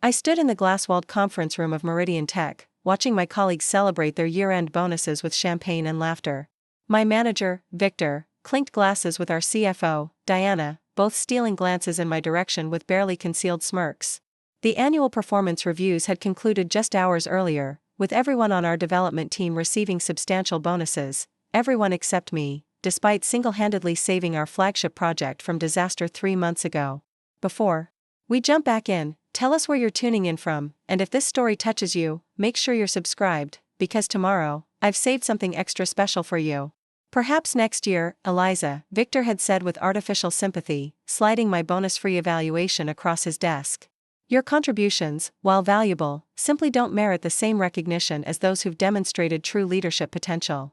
I stood in the glass-walled conference room of Meridian Tech, watching my colleagues celebrate their year-end bonuses with champagne and laughter. My manager, Victor, clinked glasses with our CFO, Diana, both stealing glances in my direction with barely concealed smirks. The annual performance reviews had concluded just hours earlier, with everyone on our development team receiving substantial bonuses, everyone except me, despite single-handedly saving our flagship project from disaster 3 months ago. Before we jump back in, tell us where you're tuning in from, and if this story touches you, make sure you're subscribed, because tomorrow, I've saved something extra special for you. Perhaps next year, Eliza, Victor had said with artificial sympathy, sliding my bonus-free evaluation across his desk. Your contributions, while valuable, simply don't merit the same recognition as those who've demonstrated true leadership potential.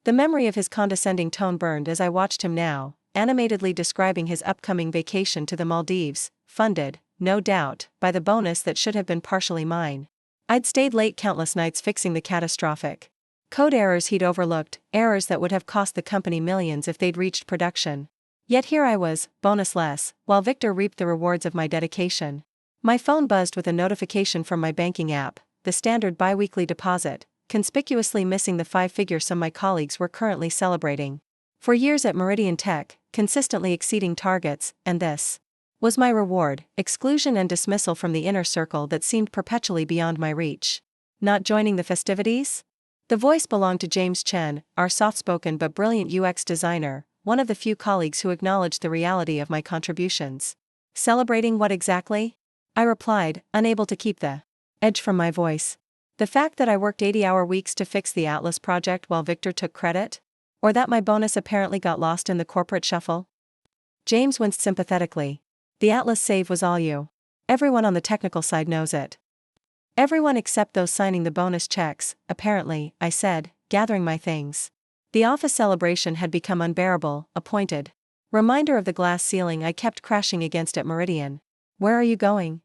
The memory of his condescending tone burned as I watched him now, animatedly describing his upcoming vacation to the Maldives, funded, no doubt, by the bonus that should have been partially mine. I'd stayed late countless nights fixing the catastrophic code errors he'd overlooked, errors that would have cost the company millions if they'd reached production. Yet here I was, bonusless, while Victor reaped the rewards of my dedication. My phone buzzed with a notification from my banking app, the standard bi-weekly deposit, conspicuously missing the 5-figure sum my colleagues were currently celebrating. For years at Meridian Tech, consistently exceeding targets, and this was my reward, exclusion and dismissal from the inner circle that seemed perpetually beyond my reach. Not joining the festivities? The voice belonged to James Chen, our soft-spoken but brilliant UX designer, one of the few colleagues who acknowledged the reality of my contributions. Celebrating what exactly? I replied, unable to keep the edge from my voice. The fact that I worked 80-hour weeks to fix the Atlas project while Victor took credit? Or that my bonus apparently got lost in the corporate shuffle? James winced sympathetically. The Atlas save was all you. Everyone on the technical side knows it. Everyone except those signing the bonus checks, apparently, I said, gathering my things. The office celebration had become unbearable, a pointed reminder of the glass ceiling I kept crashing against at Meridian. Where are you going?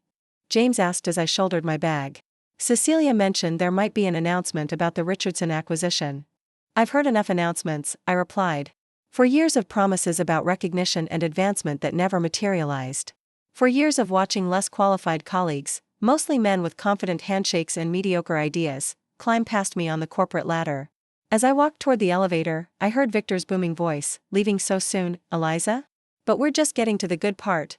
James asked as I shouldered my bag. Cecilia mentioned there might be an announcement about the Richardson acquisition. I've heard enough announcements, I replied. For years of promises about recognition and advancement that never materialized. For years of watching less qualified colleagues, mostly men with confident handshakes and mediocre ideas, climb past me on the corporate ladder. As I walked toward the elevator, I heard Victor's booming voice, leaving so soon, Eliza? But we're just getting to the good part.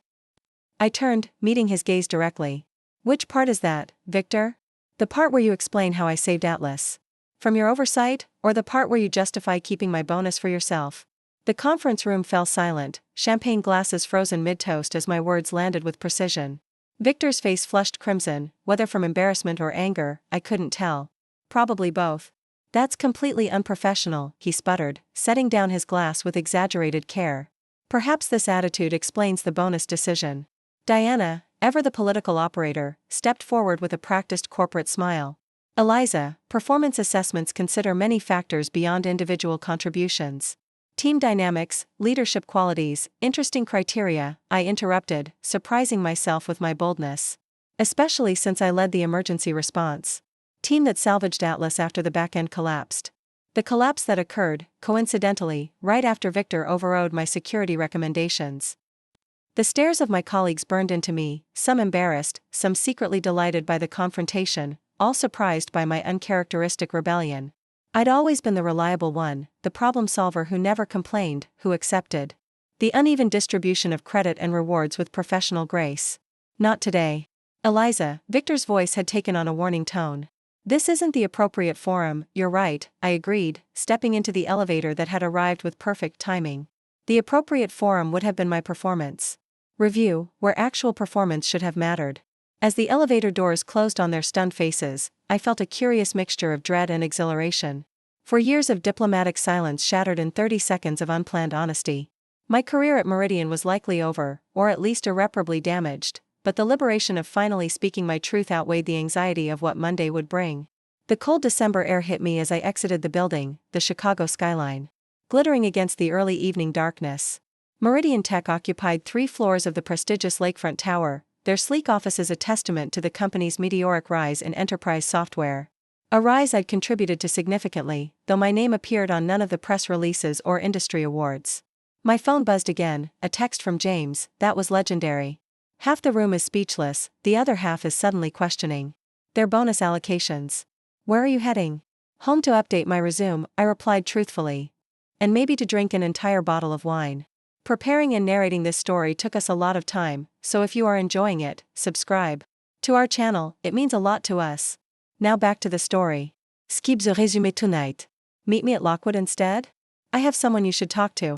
I turned, meeting his gaze directly. Which part is that, Victor? The part where you explain how I saved Atlas. From your oversight, or the part where you justify keeping my bonus for yourself? The conference room fell silent, champagne glasses frozen mid-toast as my words landed with precision. Victor's face flushed crimson, whether from embarrassment or anger, I couldn't tell. Probably both. That's completely unprofessional, he sputtered, setting down his glass with exaggerated care. Perhaps this attitude explains the bonus decision. Diana, ever the political operator, stepped forward with a practiced corporate smile. Eliza, performance assessments consider many factors beyond individual contributions. Team dynamics, leadership qualities, interesting criteria, I interrupted, surprising myself with my boldness. Especially since I led the emergency response team that salvaged Atlas after the back-end collapsed. The collapse that occurred, coincidentally, right after Victor overrode my security recommendations. The stares of my colleagues burned into me, some embarrassed, some secretly delighted by the confrontation, all surprised by my uncharacteristic rebellion. I'd always been the reliable one, the problem solver who never complained, who accepted the uneven distribution of credit and rewards with professional grace. Not today. Eliza, Victor's voice had taken on a warning tone. This isn't the appropriate forum, you're right, I agreed, stepping into the elevator that had arrived with perfect timing. The appropriate forum would have been my performance review, where actual performance should have mattered. As the elevator doors closed on their stunned faces, I felt a curious mixture of dread and exhilaration. For years of diplomatic silence shattered in 30 seconds of unplanned honesty. My career at Meridian was likely over, or at least irreparably damaged, but the liberation of finally speaking my truth outweighed the anxiety of what Monday would bring. The cold December air hit me as I exited the building, the Chicago skyline glittering against the early evening darkness. Meridian Tech occupied 3 floors of the prestigious Lakefront Tower, their sleek offices a testament to the company's meteoric rise in enterprise software. A rise I'd contributed to significantly, though my name appeared on none of the press releases or industry awards. My phone buzzed again, a text from James, that was legendary. Half the room is speechless, the other half is suddenly questioning their bonus allocations. Where are you heading? Home to update my resume, I replied truthfully. And maybe to drink an entire bottle of wine. Preparing and narrating this story took us a lot of time, so if you are enjoying it, subscribe to our channel, it means a lot to us. Now back to the story. Skip the resume tonight. Meet me at Lockwood instead? I have someone you should talk to.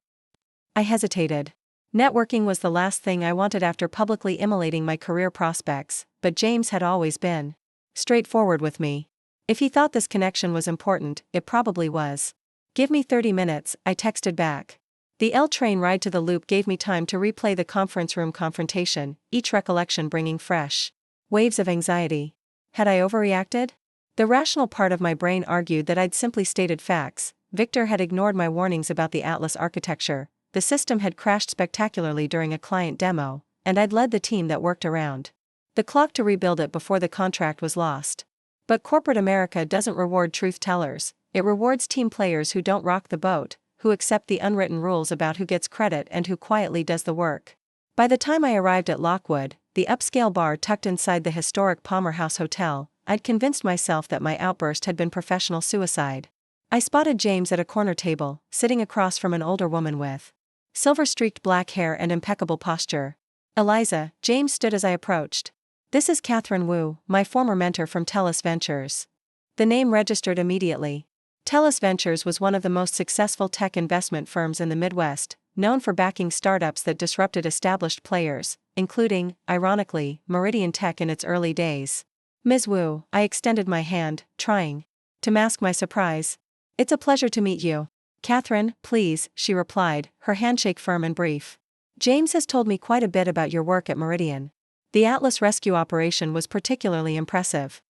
I hesitated. Networking was the last thing I wanted after publicly immolating my career prospects, but James had always been straightforward with me. If he thought this connection was important, it probably was. Give me 30 minutes, I texted back. The L train ride to the loop gave me time to replay the conference room confrontation, each recollection bringing fresh waves of anxiety. Had I overreacted? The rational part of my brain argued that I'd simply stated facts. Victor had ignored my warnings about the Atlas architecture, the system had crashed spectacularly during a client demo, and I'd led the team that worked around the clock to rebuild it before the contract was lost. But corporate America doesn't reward truth tellers, it rewards team players who don't rock the boat, who accept the unwritten rules about who gets credit and who quietly does the work. By the time I arrived at Lockwood, the upscale bar tucked inside the historic Palmer House Hotel, I'd convinced myself that my outburst had been professional suicide. I spotted James at a corner table, sitting across from an older woman with silver-streaked black hair and impeccable posture. Eliza, James stood as I approached. This is Catherine Wu, my former mentor from TELUS Ventures. The name registered immediately. TELUS Ventures was one of the most successful tech investment firms in the Midwest, known for backing startups that disrupted established players, including, ironically, Meridian Tech in its early days. Ms. Wu, I extended my hand, trying to mask my surprise. It's a pleasure to meet you. Catherine, please, she replied, her handshake firm and brief. James has told me quite a bit about your work at Meridian. The Atlas rescue operation was particularly impressive.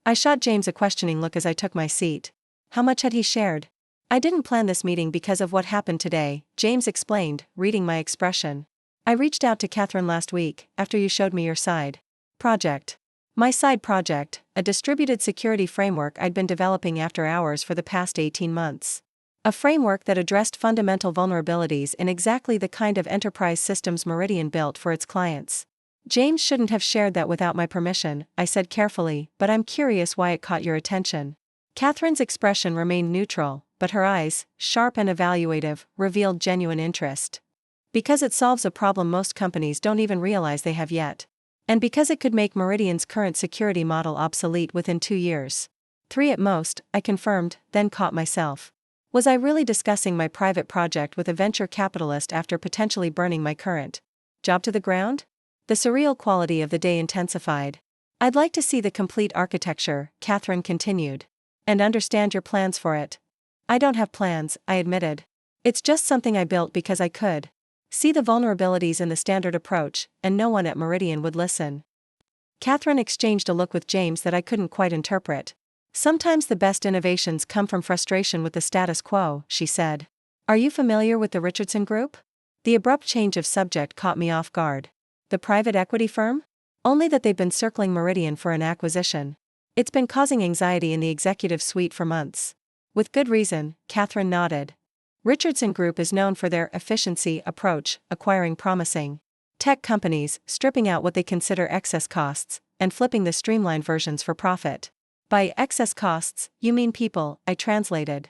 I shot James a questioning look as I took my seat. How much had he shared? I didn't plan this meeting because of what happened today, James explained, reading my expression. I reached out to Catherine last week, after you showed me your side project. My side project, a distributed security framework I'd been developing after hours for the past 18 months. A framework that addressed fundamental vulnerabilities in exactly the kind of enterprise systems Meridian built for its clients. James shouldn't have shared that without my permission, I said carefully, but I'm curious why it caught your attention. Catherine's expression remained neutral, but her eyes, sharp and evaluative, revealed genuine interest. Because it solves a problem most companies don't even realize they have yet. And because it could make Meridian's current security model obsolete within 2 years. 3 at most, I confirmed, then caught myself. Was I really discussing my private project with a venture capitalist after potentially burning my current job to the ground? The surreal quality of the day intensified. I'd like to see the complete architecture, Catherine continued. And understand your plans for it. I don't have plans, I admitted. It's just something I built because I could see the vulnerabilities in the standard approach, and no one at Meridian would listen. Catherine exchanged a look with James that I couldn't quite interpret. Sometimes the best innovations come from frustration with the status quo, she said. Are you familiar with the Richardson Group? The abrupt change of subject caught me off guard. The private equity firm? Only that they've been circling Meridian for an acquisition. It's been causing anxiety in the executive suite for months. With good reason, Catherine nodded. Richardson Group is known for their efficiency approach, acquiring promising tech companies, stripping out what they consider excess costs, and flipping the streamlined versions for profit. By excess costs, you mean people, I translated.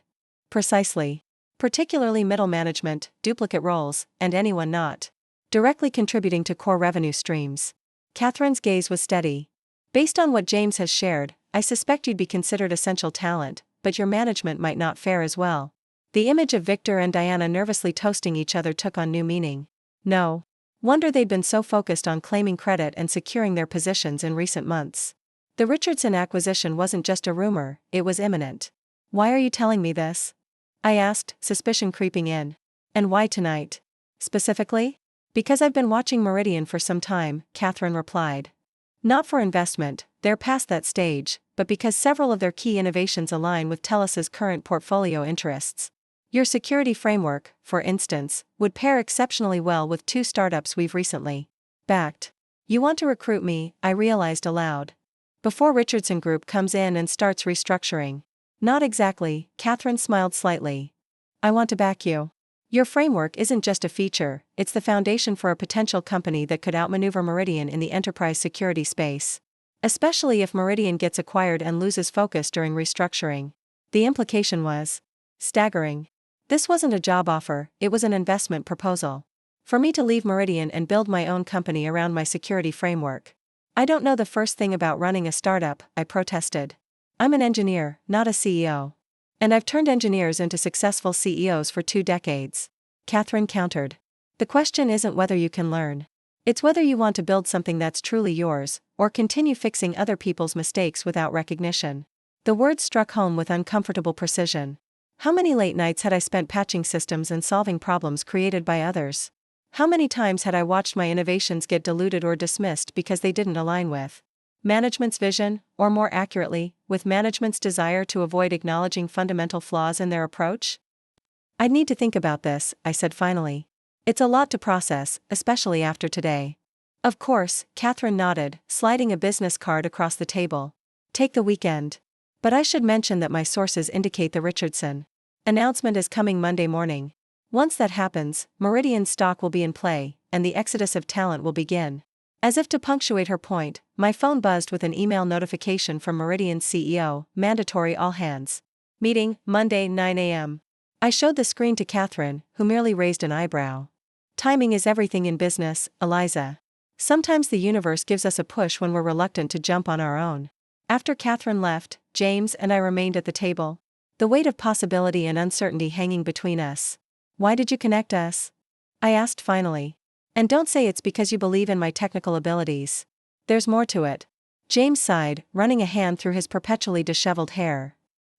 Precisely. Particularly middle management, duplicate roles, and anyone not directly contributing to core revenue streams. Catherine's gaze was steady. Based on what James has shared, I suspect you'd be considered essential talent, but your management might not fare as well. The image of Victor and Diana nervously toasting each other took on new meaning. No wonder they'd been so focused on claiming credit and securing their positions in recent months. The Richardson acquisition wasn't just a rumor, it was imminent. Why are you telling me this? I asked, suspicion creeping in. And why tonight? Specifically? Because I've been watching Meridian for some time, Catherine replied. Not for investment, they're past that stage, but because several of their key innovations align with TELUS's current portfolio interests. Your security framework, for instance, would pair exceptionally well with 2 startups we've recently backed. You want to recruit me, I realized aloud. Before Richardson Group comes in and starts restructuring. Not exactly, Catherine smiled slightly. I want to back you. Your framework isn't just a feature, it's the foundation for a potential company that could outmaneuver Meridian in the enterprise security space. Especially if Meridian gets acquired and loses focus during restructuring. The implication was staggering. This wasn't a job offer, it was an investment proposal. For me to leave Meridian and build my own company around my security framework. I don't know the first thing about running a startup, I protested. I'm an engineer, not a CEO. And I've turned engineers into successful CEOs for 2 decades. Catherine countered. The question isn't whether you can learn. It's whether you want to build something that's truly yours, or continue fixing other people's mistakes without recognition. The words struck home with uncomfortable precision. How many late nights had I spent patching systems and solving problems created by others? How many times had I watched my innovations get diluted or dismissed because they didn't align with management's vision, or more accurately, with management's desire to avoid acknowledging fundamental flaws in their approach? I'd need to think about this, I said finally. It's a lot to process, especially after today. Of course, Catherine nodded, sliding a business card across the table. Take the weekend. But I should mention that my sources indicate the Richardson announcement is coming Monday morning. Once that happens, Meridian's stock will be in play, and the exodus of talent will begin. As if to punctuate her point, my phone buzzed with an email notification from Meridian's CEO, mandatory all hands. Meeting, Monday 9 a.m. I showed the screen to Catherine, who merely raised an eyebrow. Timing is everything in business, Eliza. Sometimes the universe gives us a push when we're reluctant to jump on our own. After Catherine left, James and I remained at the table. The weight of possibility and uncertainty hanging between us. Why did you connect us? I asked finally. And don't say it's because you believe in my technical abilities. There's more to it. James sighed, running a hand through his perpetually disheveled hair.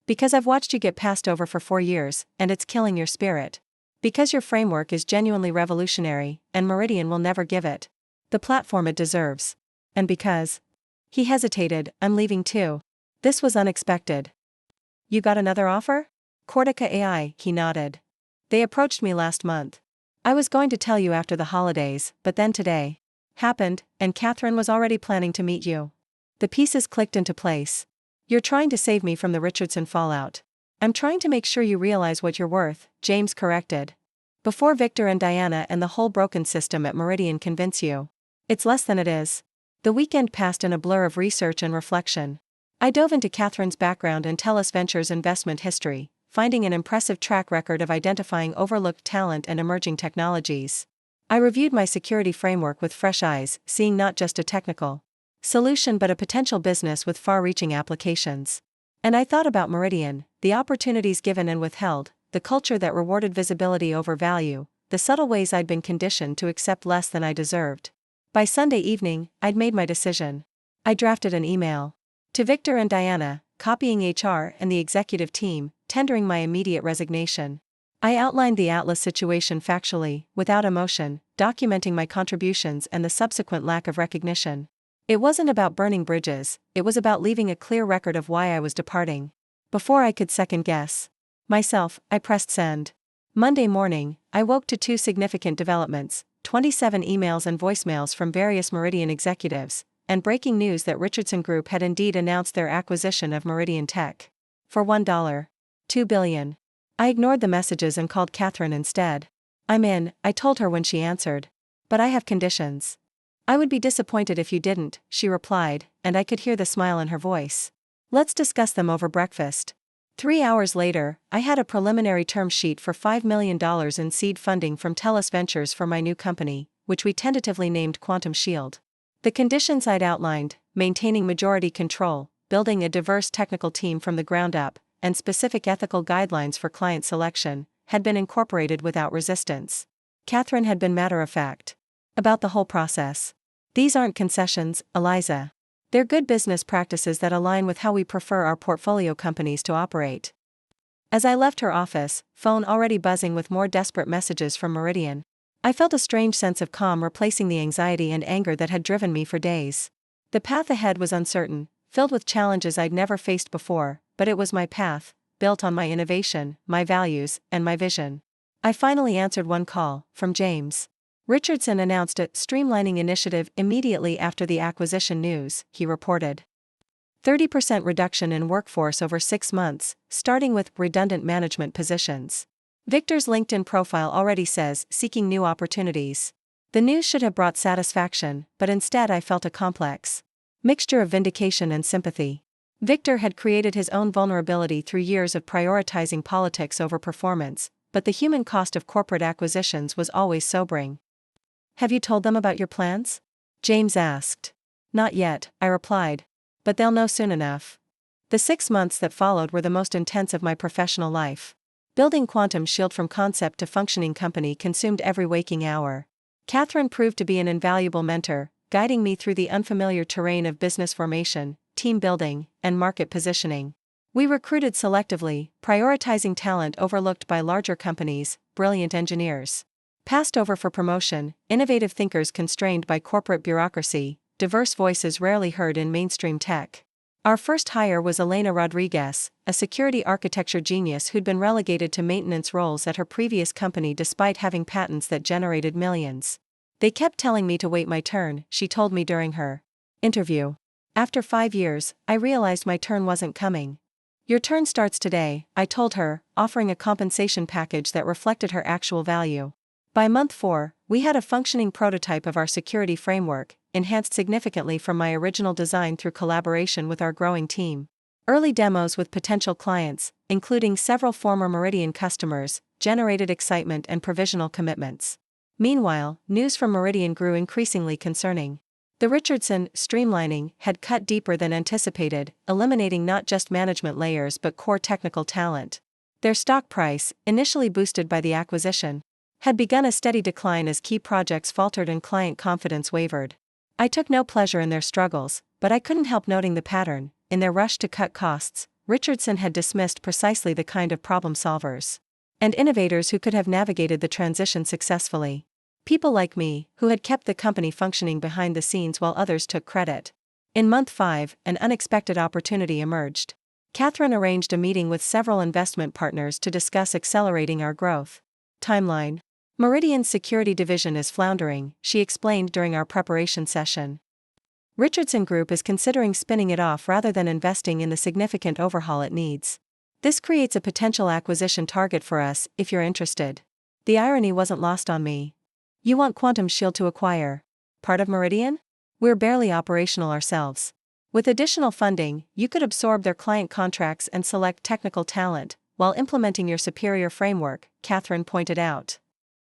Because I've watched you get passed over for 4 years, and it's killing your spirit. Because your framework is genuinely revolutionary, and Meridian will never give it the platform it deserves. And because. He hesitated, I'm leaving too. This was unexpected. You got another offer? Cortica AI, he nodded. They approached me last month. I was going to tell you after the holidays, but then today happened, and Catherine was already planning to meet you. The pieces clicked into place. You're trying to save me from the Richardson fallout. I'm trying to make sure you realize what you're worth, James corrected. Before Victor and Diana and the whole broken system at Meridian convince you. It's less than it is. The weekend passed in a blur of research and reflection. I dove into Catherine's background and Tellus Ventures' investment history, finding an impressive track record of identifying overlooked talent and emerging technologies. I reviewed my security framework with fresh eyes, seeing not just a technical solution but a potential business with far-reaching applications. And I thought about Meridian, the opportunities given and withheld, the culture that rewarded visibility over value, the subtle ways I'd been conditioned to accept less than I deserved. By Sunday evening, I'd made my decision. I drafted an email to Victor and Diana, copying HR and the executive team, tendering my immediate resignation. I outlined the Atlas situation factually, without emotion, documenting my contributions and the subsequent lack of recognition. It wasn't about burning bridges, it was about leaving a clear record of why I was departing. Before I could second-guess myself, I pressed send. Monday morning, I woke to 2 significant developments, 27 emails and voicemails from various Meridian executives, and breaking news that Richardson Group had indeed announced their acquisition of Meridian Tech. For $1.2 billion. I ignored the messages and called Catherine instead. I'm in, I told her when she answered. But I have conditions. I would be disappointed if you didn't, she replied, and I could hear the smile in her voice. Let's discuss them over breakfast. 3 hours later, I had a preliminary term sheet for $5 million in seed funding from Tellus Ventures for my new company, which we tentatively named Quantum Shield. The conditions I'd outlined, maintaining majority control, building a diverse technical team from the ground up, and specific ethical guidelines for client selection, had been incorporated without resistance. Catherine had been matter-of-fact about the whole process. These aren't concessions, Eliza. They're good business practices that align with how we prefer our portfolio companies to operate. As I left her office, phone already buzzing with more desperate messages from Meridian, I felt a strange sense of calm replacing the anxiety and anger that had driven me for days. The path ahead was uncertain, filled with challenges I'd never faced before, but it was my path, built on my innovation, my values, and my vision. I finally answered one call, from James. Richardson announced a streamlining initiative immediately after the acquisition news, he reported. 30% reduction in workforce over 6 months, starting with redundant management positions. Victor's LinkedIn profile already says, seeking new opportunities. The news should have brought satisfaction, but instead I felt a complex mixture of vindication and sympathy. Victor had created his own vulnerability through years of prioritizing politics over performance, but the human cost of corporate acquisitions was always sobering. Have you told them about your plans? James asked. Not yet, I replied. But they'll know soon enough. The 6 months that followed were the most intense of my professional life. Building Quantum Shield from concept to functioning company consumed every waking hour. Catherine proved to be an invaluable mentor, guiding me through the unfamiliar terrain of business formation, team building, and market positioning. We recruited selectively, prioritizing talent overlooked by larger companies, brilliant engineers passed over for promotion, innovative thinkers constrained by corporate bureaucracy, diverse voices rarely heard in mainstream tech. Our first hire was Elena Rodriguez, a security architecture genius who'd been relegated to maintenance roles at her previous company despite having patents that generated millions. They kept telling me to wait my turn, she told me during her interview. After 5 years, I realized my turn wasn't coming. Your turn starts today, I told her, offering a compensation package that reflected her actual value. By month 4, we had a functioning prototype of our security framework, enhanced significantly from my original design through collaboration with our growing team. Early demos with potential clients, including several former Meridian customers, generated excitement and provisional commitments. Meanwhile, news from Meridian grew increasingly concerning. The Richardson streamlining had cut deeper than anticipated, eliminating not just management layers but core technical talent. Their stock price, initially boosted by the acquisition, had begun a steady decline as key projects faltered and client confidence wavered. I took no pleasure in their struggles, but I couldn't help noting the pattern. In their rush to cut costs, Richardson had dismissed precisely the kind of problem solvers and innovators who could have navigated the transition successfully. People like me, who had kept the company functioning behind the scenes while others took credit. In month 5, an unexpected opportunity emerged. Catherine arranged a meeting with several investment partners to discuss accelerating our growth timeline. Meridian's security division is floundering, she explained during our preparation session. Richardson Group is considering spinning it off rather than investing in the significant overhaul it needs. This creates a potential acquisition target for us, if you're interested. The irony wasn't lost on me. You want Quantum Shield to acquire part of Meridian? We're barely operational ourselves. With additional funding, you could absorb their client contracts and select technical talent, while implementing your superior framework, Catherine pointed out.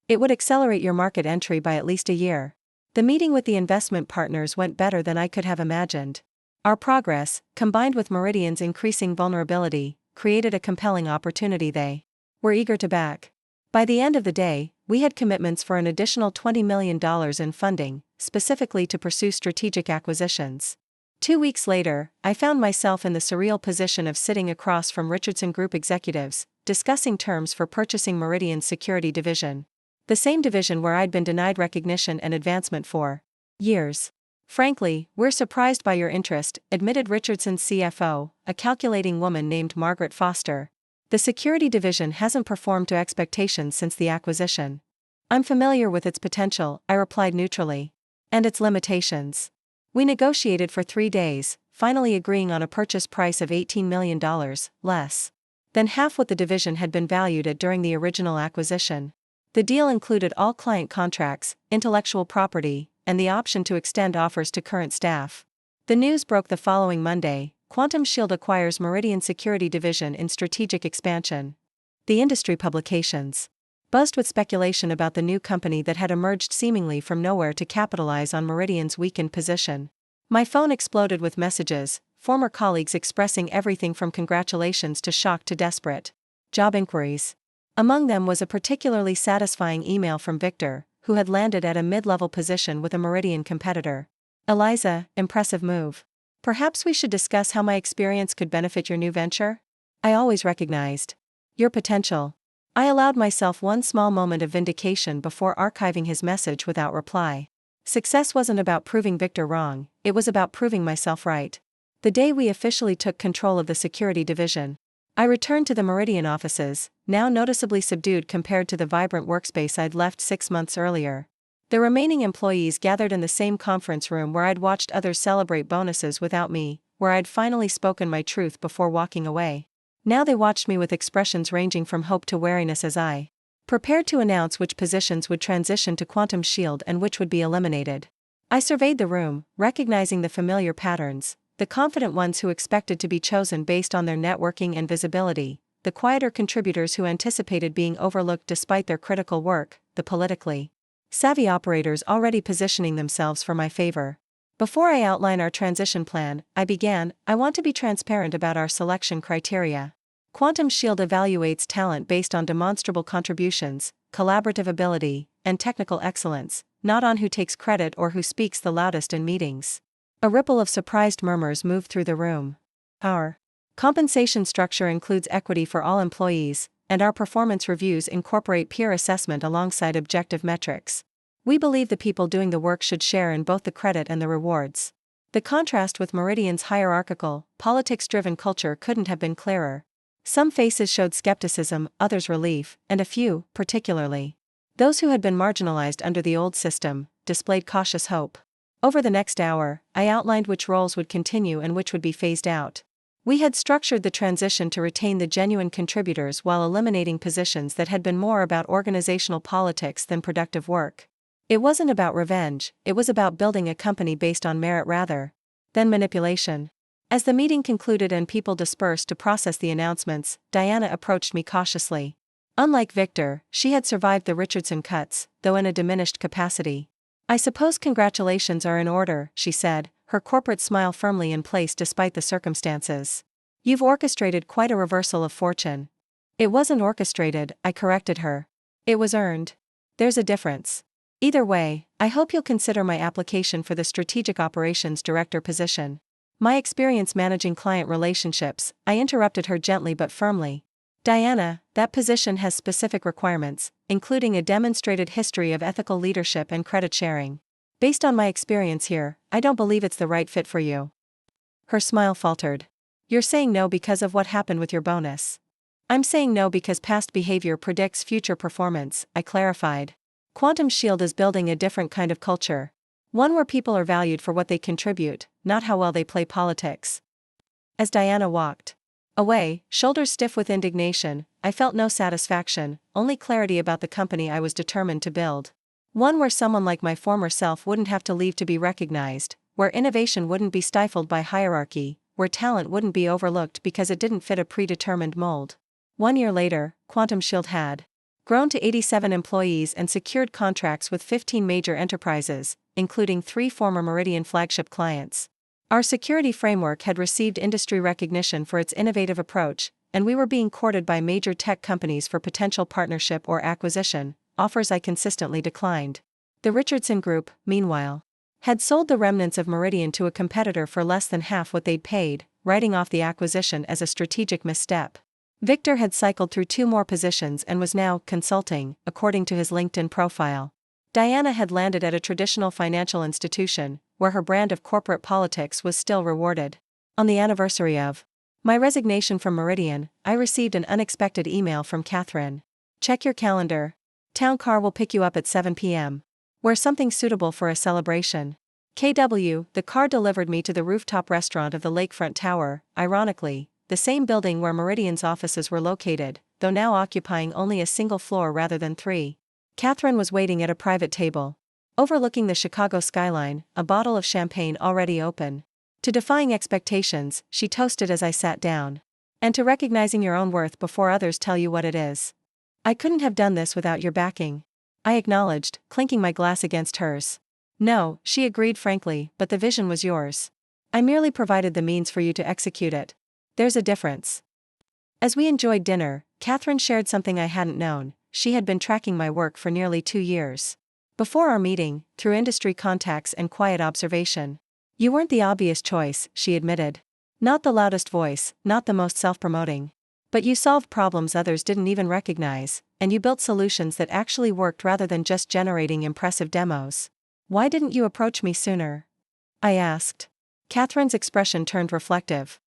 It would accelerate your market entry by at least a year. The meeting with the investment partners went better than I could have imagined. Our progress, combined with Meridian's increasing vulnerability, created a compelling opportunity they were eager to back. By the end of the day, we had commitments for an additional $20 million in funding, specifically to pursue strategic acquisitions. 2 weeks later, I found myself in the surreal position of sitting across from Richardson Group executives, discussing terms for purchasing Meridian's security division. The same division where I'd been denied recognition and advancement for years. Frankly, we're surprised by your interest, admitted Richardson's CFO, a calculating woman named Margaret Foster. The security division hasn't performed to expectations since the acquisition. I'm familiar with its potential, I replied neutrally. And its limitations. We negotiated for 3 days, finally agreeing on a purchase price of $18 million, less than half what the division had been valued at during the original acquisition. The deal included all client contracts, intellectual property, and the option to extend offers to current staff. The news broke the following Monday. Quantum Shield acquires Meridian Security Division in strategic expansion. The industry publications buzzed with speculation about the new company that had emerged seemingly from nowhere to capitalize on Meridian's weakened position. My phone exploded with messages, former colleagues expressing everything from congratulations to shock to desperate job inquiries. Among them was a particularly satisfying email from Victor, who had landed at a mid-level position with a Meridian competitor. Eliza, impressive move. Perhaps we should discuss how my experience could benefit your new venture? I always recognized your potential. I allowed myself one small moment of vindication before archiving his message without reply. Success wasn't about proving Victor wrong, it was about proving myself right. The day we officially took control of the security division, I returned to the Meridian offices, now noticeably subdued compared to the vibrant workspace I'd left 6 months earlier. The remaining employees gathered in the same conference room where I'd watched others celebrate bonuses without me, where I'd finally spoken my truth before walking away. Now they watched me with expressions ranging from hope to wariness as I prepared to announce which positions would transition to Quantum Shield and which would be eliminated. I surveyed the room, recognizing the familiar patterns, the confident ones who expected to be chosen based on their networking and visibility, the quieter contributors who anticipated being overlooked despite their critical work, the politically savvy operators already positioning themselves for my favor. Before I outline our transition plan, I want to be transparent about our selection criteria. Quantum Shield evaluates talent based on demonstrable contributions, collaborative ability, and technical excellence, not on who takes credit or who speaks the loudest in meetings. A ripple of surprised murmurs moved through the room. Our compensation structure includes equity for all employees, and our performance reviews incorporate peer assessment alongside objective metrics. We believe the people doing the work should share in both the credit and the rewards. The contrast with Meridian's hierarchical, politics-driven culture couldn't have been clearer. Some faces showed skepticism, others relief, and a few, particularly those who had been marginalized under the old system, displayed cautious hope. Over the next hour, I outlined which roles would continue and which would be phased out. We had structured the transition to retain the genuine contributors while eliminating positions that had been more about organizational politics than productive work. It wasn't about revenge, it was about building a company based on merit rather than manipulation. As the meeting concluded and people dispersed to process the announcements, Diana approached me cautiously. Unlike Victor, she had survived the Richardson cuts, though in a diminished capacity. "I suppose congratulations are in order," she said, her corporate smile firmly in place despite the circumstances. "You've orchestrated quite a reversal of fortune." "It wasn't orchestrated," I corrected her. "It was earned. There's a difference. Either way, I hope you'll consider my application for the Strategic Operations Director position." My experience managing client relationships, I interrupted her gently but firmly. "Diana, that position has specific requirements, including a demonstrated history of ethical leadership and credit sharing. Based on my experience here, I don't believe it's the right fit for you." Her smile faltered. "You're saying no because of what happened with your bonus." "I'm saying no because past behavior predicts future performance," I clarified. Quantum Shield is building a different kind of culture. One where people are valued for what they contribute, not how well they play politics. As Diana walked away, shoulders stiff with indignation, I felt no satisfaction, only clarity about the company I was determined to build. One where someone like my former self wouldn't have to leave to be recognized, where innovation wouldn't be stifled by hierarchy, where talent wouldn't be overlooked because it didn't fit a predetermined mold. 1 year later, Quantum Shield had grown to 87 employees and secured contracts with 15 major enterprises, including 3 former Meridian flagship clients. Our security framework had received industry recognition for its innovative approach, and we were being courted by major tech companies for potential partnership or acquisition, offers I consistently declined. The Richardson Group, meanwhile, had sold the remnants of Meridian to a competitor for less than half what they'd paid, writing off the acquisition as a strategic misstep. Victor had cycled through 2 more positions and was now consulting, according to his LinkedIn profile. Diana had landed at a traditional financial institution, where her brand of corporate politics was still rewarded. On the anniversary of my resignation from Meridian, I received an unexpected email from Catherine. "Check your calendar. Town car will pick you up at 7 p.m. Wear something suitable for a celebration." KW, the car delivered me to the rooftop restaurant of the lakefront tower, ironically, the same building where Meridian's offices were located, though now occupying only a single floor rather than 3. Catherine was waiting at a private table, overlooking the Chicago skyline, a bottle of champagne already open. To defying expectations, she toasted as I sat down. "And to recognizing your own worth before others tell you what it is. I couldn't have done this without your backing." I acknowledged, clinking my glass against hers. "No," she agreed frankly, "but the vision was yours. I merely provided the means for you to execute it. There's a difference." As we enjoyed dinner, Catherine shared something I hadn't known. She had been tracking my work for nearly 2 years. Before our meeting, through industry contacts and quiet observation. "You weren't the obvious choice," she admitted. "Not the loudest voice, not the most self-promoting. But you solved problems others didn't even recognize, and you built solutions that actually worked rather than just generating impressive demos. Why didn't you approach me sooner?" I asked. Catherine's expression turned reflective.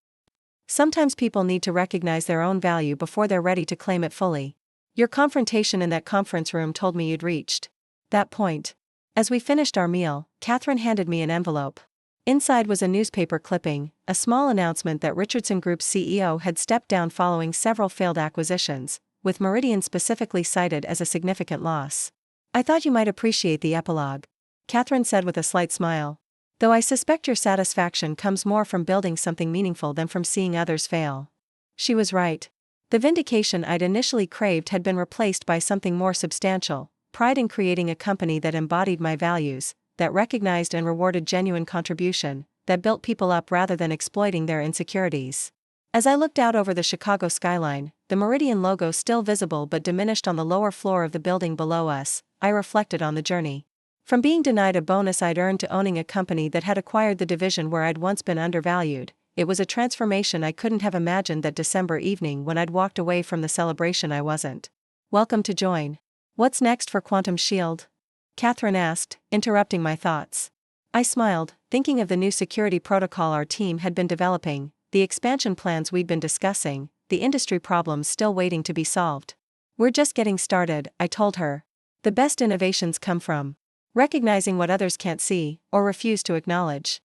"Sometimes people need to recognize their own value before they're ready to claim it fully. Your confrontation in that conference room told me you'd reached that point." As we finished our meal, Catherine handed me an envelope. Inside was a newspaper clipping, a small announcement that Richardson Group's CEO had stepped down following several failed acquisitions, with Meridian specifically cited as a significant loss. I thought you might appreciate the epilogue, Catherine said with a slight smile. Though I suspect your satisfaction comes more from building something meaningful than from seeing others fail. She was right. The vindication I'd initially craved had been replaced by something more substantial, pride in creating a company that embodied my values, that recognized and rewarded genuine contribution, that built people up rather than exploiting their insecurities. As I looked out over the Chicago skyline, the Meridian logo still visible but diminished on the lower floor of the building below us, I reflected on the journey. From being denied a bonus I'd earned to owning a company that had acquired the division where I'd once been undervalued, it was a transformation I couldn't have imagined that December evening when I'd walked away from the celebration I wasn't welcome to join. What's next for Quantum Shield? Catherine asked, interrupting my thoughts. I smiled, thinking of the new security protocol our team had been developing, the expansion plans we'd been discussing, the industry problems still waiting to be solved. We're just getting started, I told her. The best innovations come from recognizing what others can't see, or refuse to acknowledge.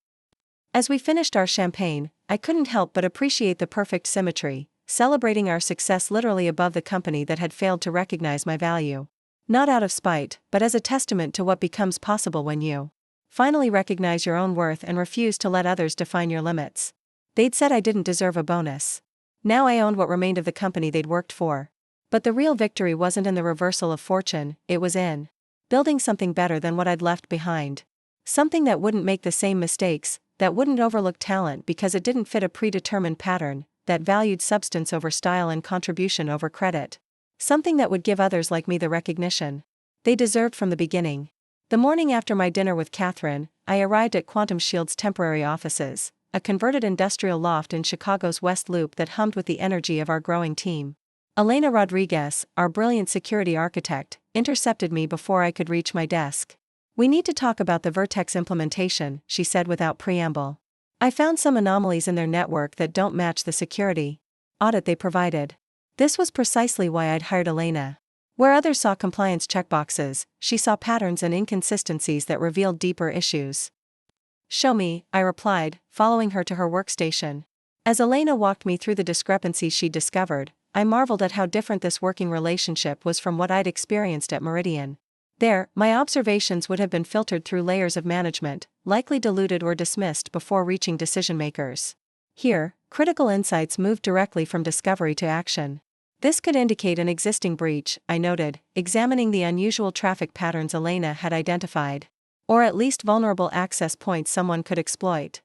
As we finished our champagne, I couldn't help but appreciate the perfect symmetry, celebrating our success literally above the company that had failed to recognize my value. Not out of spite, but as a testament to what becomes possible when you finally recognize your own worth and refuse to let others define your limits. They'd said I didn't deserve a bonus. Now I owned what remained of the company they'd worked for. But the real victory wasn't in the reversal of fortune, it was in building something better than what I'd left behind. Something that wouldn't make the same mistakes, that wouldn't overlook talent because it didn't fit a predetermined pattern, that valued substance over style and contribution over credit. Something that would give others like me the recognition they deserved from the beginning. The morning after my dinner with Catherine, I arrived at Quantum Shield's temporary offices, a converted industrial loft in Chicago's West Loop that hummed with the energy of our growing team. Elena Rodriguez, our brilliant security architect, intercepted me before I could reach my desk. We need to talk about the Vertex implementation, she said without preamble. I found some anomalies in their network that don't match the security audit they provided. This was precisely why I'd hired Elena. Where others saw compliance checkboxes, she saw patterns and inconsistencies that revealed deeper issues. Show me, I replied, following her to her workstation. As Elena walked me through the discrepancies she discovered, I marveled at how different this working relationship was from what I'd experienced at Meridian. There, my observations would have been filtered through layers of management, likely diluted or dismissed before reaching decision-makers. Here, critical insights moved directly from discovery to action. This could indicate an existing breach, I noted, examining the unusual traffic patterns Elena had identified. Or at least vulnerable access points someone could exploit.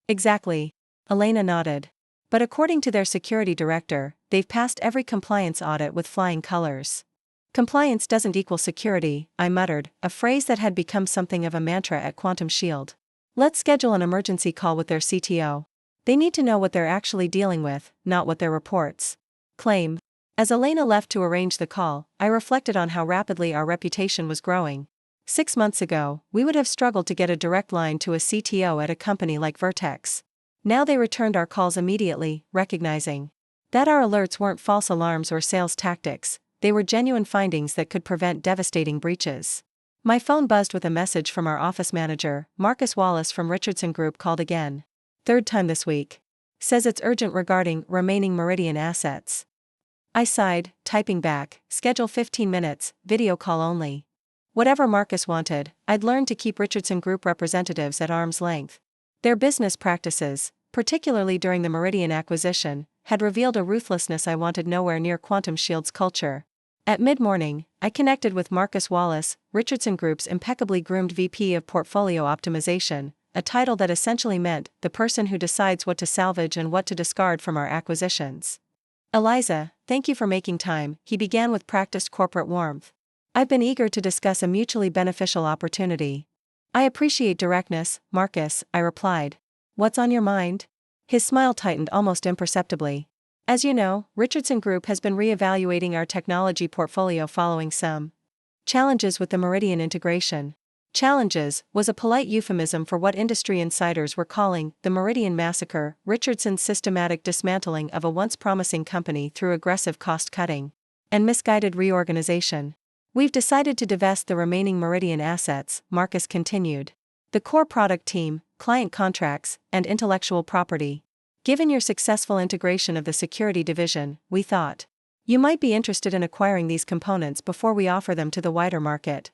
Exactly. Elena nodded. But according to their security director, they've passed every compliance audit with flying colors. Compliance doesn't equal security, I muttered, a phrase that had become something of a mantra at Quantum Shield. Let's schedule an emergency call with their CTO. They need to know what they're actually dealing with, not what their reports claim. As Elena left to arrange the call, I reflected on how rapidly our reputation was growing. 6 months ago, we would have struggled to get a direct line to a CTO at a company like Vertex. Now they returned our calls immediately, recognizing that our alerts weren't false alarms or sales tactics, they were genuine findings that could prevent devastating breaches. My phone buzzed with a message from our office manager. Marcus Wallace from Richardson Group called again. Third time this week. Says it's urgent regarding remaining Meridian assets. I sighed, typing back, schedule 15 minutes, video call only. Whatever Marcus wanted, I'd learned to keep Richardson Group representatives at arm's length. Their business practices, particularly during the Meridian acquisition, had revealed a ruthlessness I wanted nowhere near Quantum Shield's culture. At mid-morning, I connected with Marcus Wallace, Richardson Group's impeccably groomed VP of Portfolio Optimization, a title that essentially meant the person who decides what to salvage and what to discard from our acquisitions. Eliza, thank you for making time, he began with practiced corporate warmth. I've been eager to discuss a mutually beneficial opportunity. I appreciate directness, Marcus, I replied. What's on your mind? His smile tightened almost imperceptibly. As you know, Richardson Group has been re-evaluating our technology portfolio following some challenges with the Meridian integration. Challenges was a polite euphemism for what industry insiders were calling the Meridian massacre, Richardson's systematic dismantling of a once promising company through aggressive cost-cutting and misguided reorganization. We've decided to divest the remaining Meridian assets, Marcus continued. The core product team, client contracts, and intellectual property. Given your successful integration of the security division, we thought You might be interested in acquiring these components before we offer them to the wider market.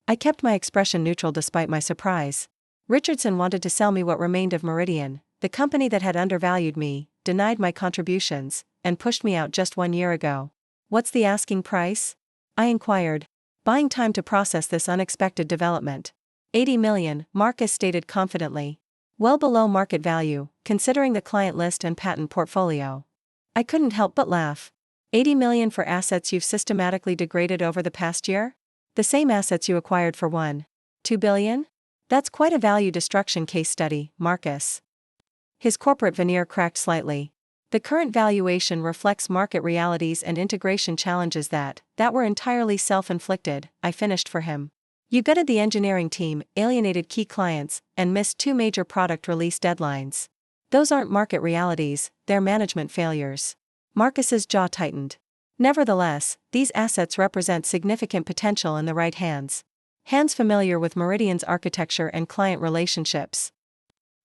I kept my expression neutral despite my surprise. Richardson wanted to sell me what remained of Meridian, the company that had undervalued me, denied my contributions, and pushed me out just 1 year ago. What's the asking price? I inquired, buying time to process this unexpected development. 80 million, Marcus stated confidently. Well below market value, considering the client list and patent portfolio. I couldn't help but laugh. 80 million for assets you've systematically degraded over the past year? The same assets you acquired for 1.2 billion? That's quite a value destruction case study, Marcus. His corporate veneer cracked slightly. The current valuation reflects market realities and integration challenges that were entirely self-inflicted, I finished for him. You gutted the engineering team, alienated key clients, and missed 2 major product release deadlines. Those aren't market realities, they're management failures. Marcus's jaw tightened. Nevertheless, these assets represent significant potential in the right hands. Hands familiar with Meridian's architecture and client relationships.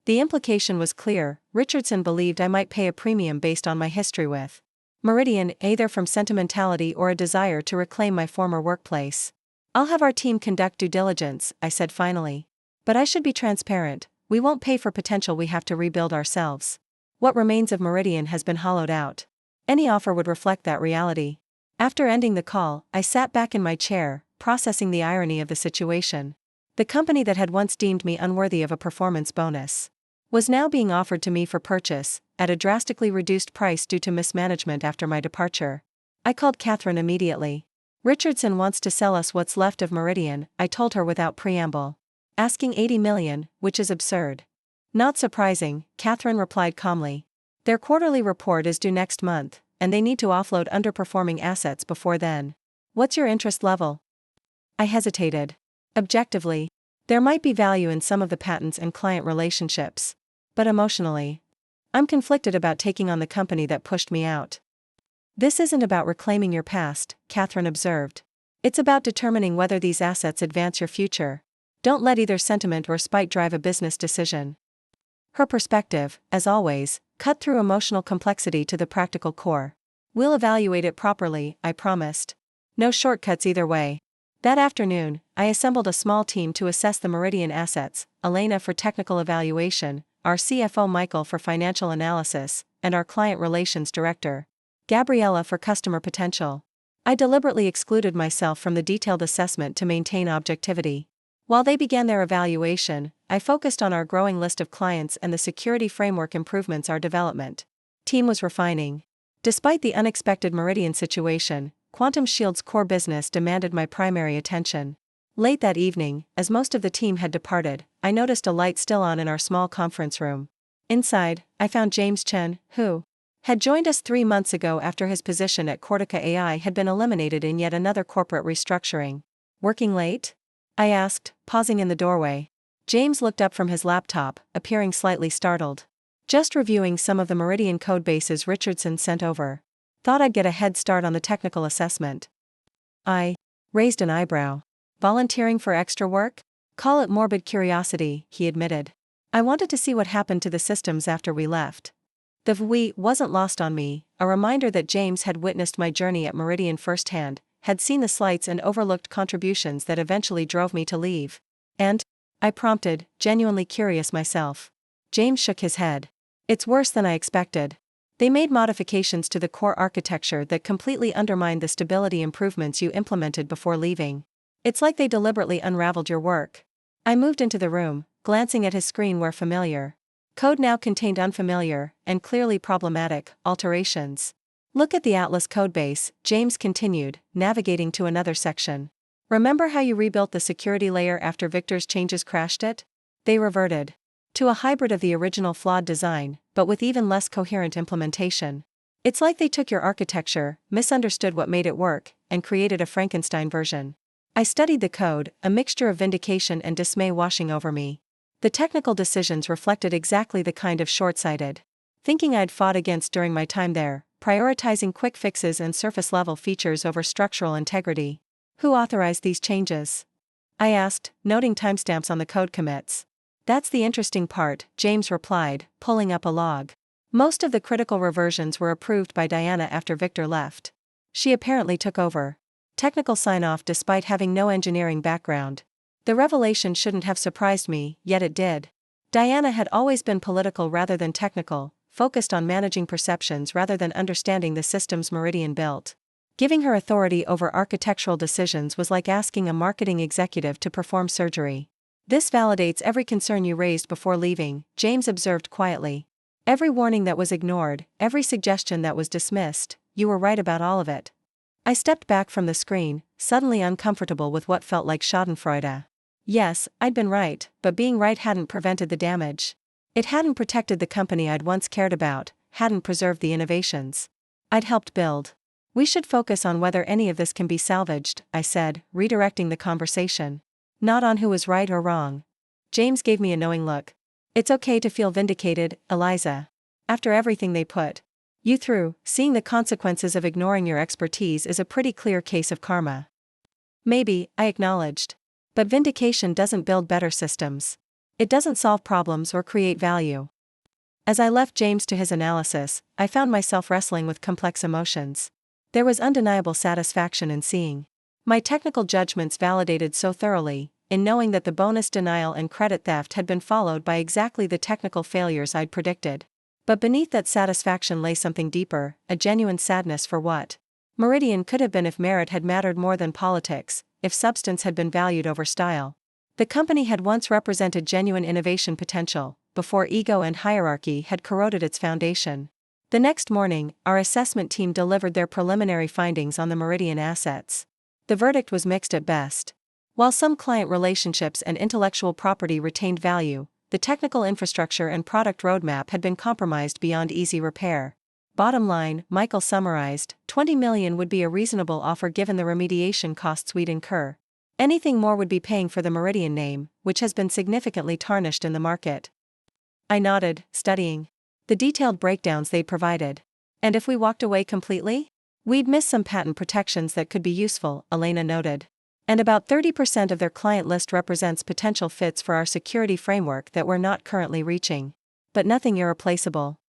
The implication was clear. Richardson believed I might pay a premium based on my history with Meridian, either from sentimentality or a desire to reclaim my former workplace. I'll have our team conduct due diligence, I said finally. But I should be transparent, we won't pay for potential we have to rebuild ourselves. What remains of Meridian has been hollowed out. Any offer would reflect that reality. After ending the call, I sat back in my chair, processing the irony of the situation. The company that had once deemed me unworthy of a performance bonus was now being offered to me for purchase, at a drastically reduced price due to mismanagement after my departure. I called Catherine immediately. Richardson wants to sell us what's left of Meridian, I told her without preamble. Asking 80 million, which is absurd. Not surprising, Catherine replied calmly. Their quarterly report is due next month, and they need to offload underperforming assets before then. What's your interest level? I hesitated. Objectively, there might be value in some of the patents and client relationships. But emotionally, I'm conflicted about taking on the company that pushed me out. This isn't about reclaiming your past, Catherine observed. It's about determining whether these assets advance your future. Don't let either sentiment or spite drive a business decision. Her perspective, as always, cut through emotional complexity to the practical core. We'll evaluate it properly, I promised. No shortcuts either way. That afternoon, I assembled a small team to assess the Meridian assets, Elena for technical evaluation, our CFO Michael for financial analysis, and our client relations director, Gabriella, for customer potential. I deliberately excluded myself from the detailed assessment to maintain objectivity. While they began their evaluation, I focused on our growing list of clients and the security framework improvements our development team was refining. Despite the unexpected Meridian situation, Quantum Shield's core business demanded my primary attention. Late that evening, as most of the team had departed, I noticed a light still on in our small conference room. Inside, I found James Chen, who had joined us 3 months ago after his position at Cortica AI had been eliminated in yet another corporate restructuring. Working late? I asked, pausing in the doorway. James looked up from his laptop, appearing slightly startled. Just reviewing some of the Meridian codebases Richardson sent over. Thought I'd get a head start on the technical assessment. I raised an eyebrow. Volunteering for extra work? Call it morbid curiosity, he admitted. I wanted to see what happened to the systems after we left. The we wasn't lost on me, a reminder that James had witnessed my journey at Meridian firsthand, had seen the slights and overlooked contributions that eventually drove me to leave. And? I prompted, genuinely curious myself. James shook his head. It's worse than I expected. They made modifications to the core architecture that completely undermined the stability improvements you implemented before leaving. It's like they deliberately unraveled your work. I moved into the room, glancing at his screen where familiar code now contained unfamiliar, and clearly problematic, alterations. Look at the Atlas codebase, James continued, navigating to another section. Remember how you rebuilt the security layer after Victor's changes crashed it? They reverted to a hybrid of the original flawed design, but with even less coherent implementation. It's like they took your architecture, misunderstood what made it work, and created a Frankenstein version. I studied the code, a mixture of vindication and dismay washing over me. The technical decisions reflected exactly the kind of short-sighted thinking I'd fought against during my time there, prioritizing quick fixes and surface-level features over structural integrity. Who authorized these changes? I asked, noting timestamps on the code commits. That's the interesting part, James replied, pulling up a log. Most of the critical reversions were approved by Diana after Victor left. She apparently took over. Technical sign-off despite having no engineering background. The revelation shouldn't have surprised me, yet it did. Diana had always been political rather than technical, focused on managing perceptions rather than understanding the systems Meridian built. Giving her authority over architectural decisions was like asking a marketing executive to perform surgery. This validates every concern you raised before leaving, James observed quietly. Every warning that was ignored, every suggestion that was dismissed, you were right about all of it. I stepped back from the screen, suddenly uncomfortable with what felt like schadenfreude. Yes, I'd been right, but being right hadn't prevented the damage. It hadn't protected the company I'd once cared about, hadn't preserved the innovations I'd helped build. We should focus on whether any of this can be salvaged, I said, redirecting the conversation. Not on who was right or wrong. James gave me a knowing look. It's okay to feel vindicated, Eliza. After everything they put you through, seeing the consequences of ignoring your expertise is a pretty clear case of karma. Maybe, I acknowledged. But vindication doesn't build better systems. It doesn't solve problems or create value. As I left James to his analysis, I found myself wrestling with complex emotions. There was undeniable satisfaction in seeing my technical judgments validated so thoroughly, in knowing that the bonus denial and credit theft had been followed by exactly the technical failures I'd predicted. But beneath that satisfaction lay something deeper, a genuine sadness for what Meridian could have been if merit had mattered more than politics, if substance had been valued over style. The company had once represented genuine innovation potential, before ego and hierarchy had corroded its foundation. The next morning, our assessment team delivered their preliminary findings on the Meridian assets. The verdict was mixed at best. While some client relationships and intellectual property retained value, the technical infrastructure and product roadmap had been compromised beyond easy repair. Bottom line, Michael summarized, $20 million would be a reasonable offer given the remediation costs we'd incur. Anything more would be paying for the Meridian name, which has been significantly tarnished in the market. I nodded, studying the detailed breakdowns they'd provided. And if we walked away completely? We'd miss some patent protections that could be useful, Elena noted. And about 30% of their client list represents potential fits for our security framework that we're not currently reaching. But nothing irreplaceable.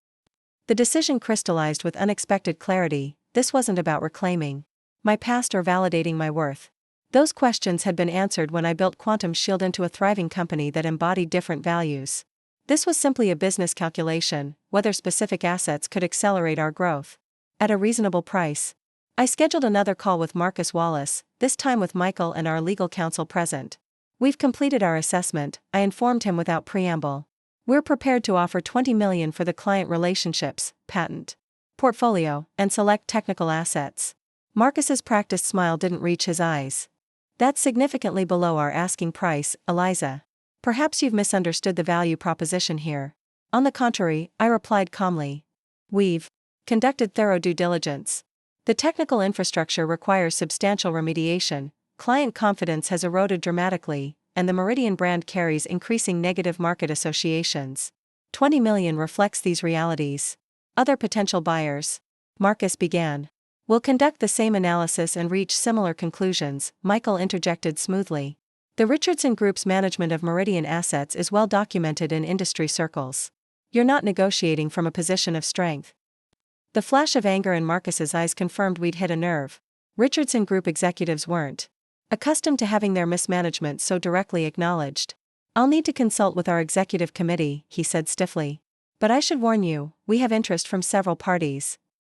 The decision crystallized with unexpected clarity. This wasn't about reclaiming my past or validating my worth. Those questions had been answered when I built Quantum Shield into a thriving company that embodied different values. This was simply a business calculation, whether specific assets could accelerate our growth. At a reasonable price. I scheduled another call with Marcus Wallace, this time with Michael and our legal counsel present. We've completed our assessment, I informed him without preamble. We're prepared to offer $20 million for the client relationships, patent portfolio, and select technical assets. Marcus's practiced smile didn't reach his eyes. That's significantly below our asking price, Eliza. Perhaps you've misunderstood the value proposition here. On the contrary, I replied calmly. We've conducted thorough due diligence. The technical infrastructure requires substantial remediation, client confidence has eroded dramatically, and the Meridian brand carries increasing negative market associations. $20 million reflects these realities. Other potential buyers. Marcus began. We'll conduct the same analysis and reach similar conclusions, Michael interjected smoothly. The Richardson Group's management of Meridian assets is well documented in industry circles. You're not negotiating from a position of strength. The flash of anger in Marcus's eyes confirmed we'd hit a nerve. Richardson Group executives weren't accustomed to having their mismanagement so directly acknowledged. I'll need to consult with our executive committee, he said stiffly. But I should warn you, we have interest from several parties.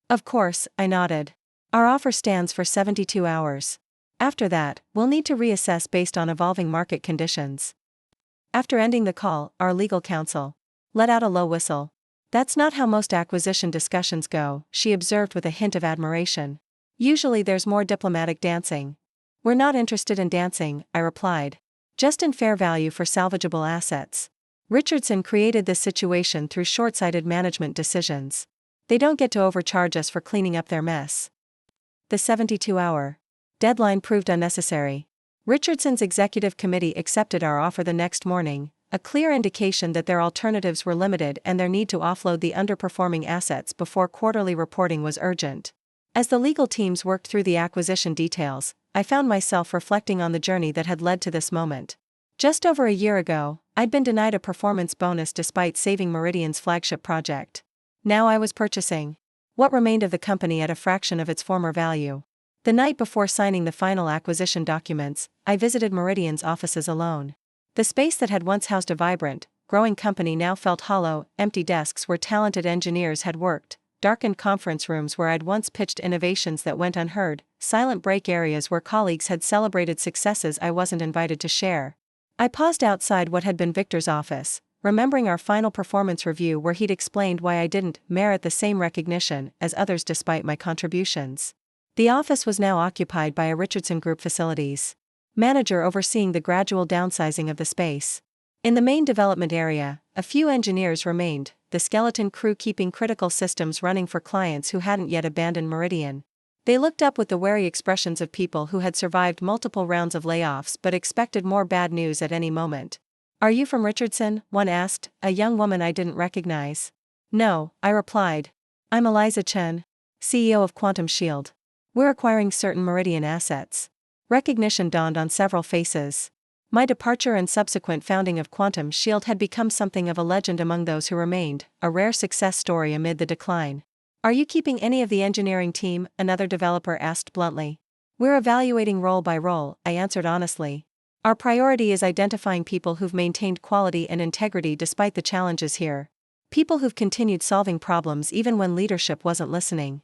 Of course, I nodded. Our offer stands for 72 hours. After that, we'll need to reassess based on evolving market conditions. After ending the call, our legal counsel let out a low whistle. That's not how most acquisition discussions go, she observed with a hint of admiration. Usually there's more diplomatic dancing. We're not interested in dancing, I replied. Just in fair value for salvageable assets. Richardson created this situation through short-sighted management decisions. They don't get to overcharge us for cleaning up their mess. The 72-hour deadline proved unnecessary. Richardson's executive committee accepted our offer the next morning, a clear indication that their alternatives were limited and their need to offload the underperforming assets before quarterly reporting was urgent. As the legal teams worked through the acquisition details, I found myself reflecting on the journey that had led to this moment. Just over a year ago, I'd been denied a performance bonus despite saving Meridian's flagship project. Now I was purchasing What remained of the company at a fraction of its former value. The night before signing the final acquisition documents, I visited Meridian's offices alone. The space that had once housed a vibrant, growing company now felt hollow, empty desks where talented engineers had worked, darkened conference rooms where I'd once pitched innovations that went unheard, silent break areas where colleagues had celebrated successes I wasn't invited to share. I paused outside what had been Victor's office, remembering our final performance review where he'd explained why I didn't merit the same recognition as others despite my contributions. The office was now occupied by a Richardson Group facilities manager overseeing the gradual downsizing of the space. In the main development area, a few engineers remained, the skeleton crew keeping critical systems running for clients who hadn't yet abandoned Meridian. They looked up with the wary expressions of people who had survived multiple rounds of layoffs but expected more bad news at any moment. "Are you from Richardson?" one asked, a young woman I didn't recognize. "No," I replied. "I'm Eliza Chen, CEO of Quantum Shield. We're acquiring certain Meridian assets." Recognition dawned on several faces. My departure and subsequent founding of Quantum Shield had become something of a legend among those who remained, a rare success story amid the decline. "Are you keeping any of the engineering team?" another developer asked bluntly. "We're evaluating role by role," I answered honestly. "Our priority is identifying people who've maintained quality and integrity despite the challenges here. People who've continued solving problems even when leadership wasn't listening."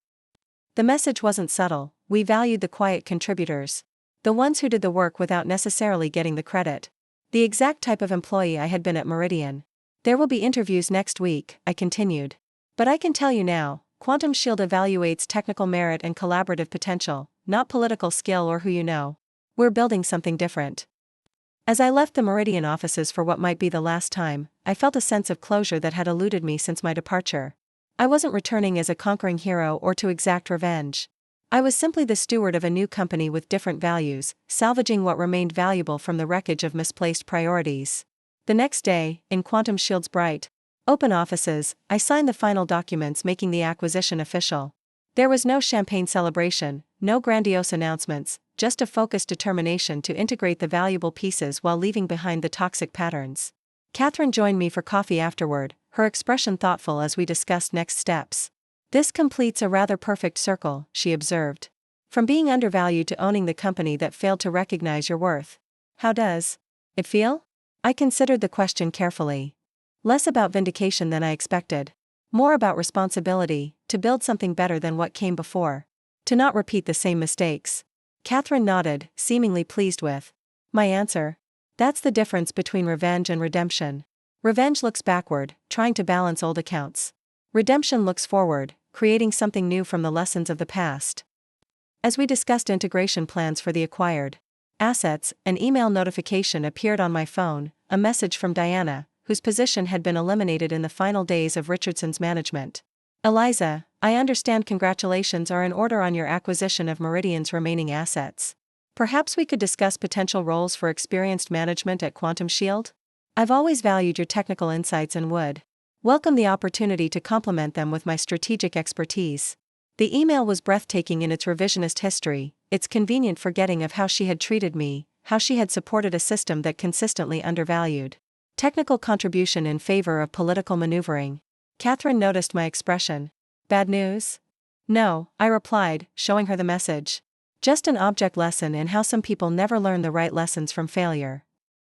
The message wasn't subtle. We valued the quiet contributors. The ones who did the work without necessarily getting the credit. The exact type of employee I had been at Meridian. "There will be interviews next week," I continued. "But I can tell you now, Quantum Shield evaluates technical merit and collaborative potential, not political skill or who you know. We're building something different." As I left the Meridian offices for what might be the last time, I felt a sense of closure that had eluded me since my departure. I wasn't returning as a conquering hero or to exact revenge. I was simply the steward of a new company with different values, salvaging what remained valuable from the wreckage of misplaced priorities. The next day, in Quantum Shield's bright, open offices, I signed the final documents making the acquisition official. There was no champagne celebration, no grandiose announcements, just a focused determination to integrate the valuable pieces while leaving behind the toxic patterns. Catherine joined me for coffee afterward, her expression thoughtful as we discussed next steps. "This completes a rather perfect circle," she observed. "From being undervalued to owning the company that failed to recognize your worth. How does it feel?" I considered the question carefully. Less about vindication than I expected. More about responsibility, to build something better than what came before. To not repeat the same mistakes. Catherine nodded, seemingly pleased with my answer. "That's the difference between revenge and redemption. Revenge looks backward, trying to balance old accounts. Redemption looks forward, creating something new from the lessons of the past." As we discussed integration plans for the acquired assets, an email notification appeared on my phone, a message from Diana, whose position had been eliminated in the final days of Richardson's management. "Eliza, I understand congratulations are in order on your acquisition of Meridian's remaining assets. Perhaps we could discuss potential roles for experienced management at Quantum Shield? I've always valued your technical insights and would welcome the opportunity to complement them with my strategic expertise." The email was breathtaking in its revisionist history, its convenient forgetting of how she had treated me, how she had supported a system that consistently undervalued technical contribution in favor of political maneuvering. Catherine noticed my expression. "Bad news?" "No," I replied, showing her the message. "Just an object lesson in how some people never learn the right lessons from failure."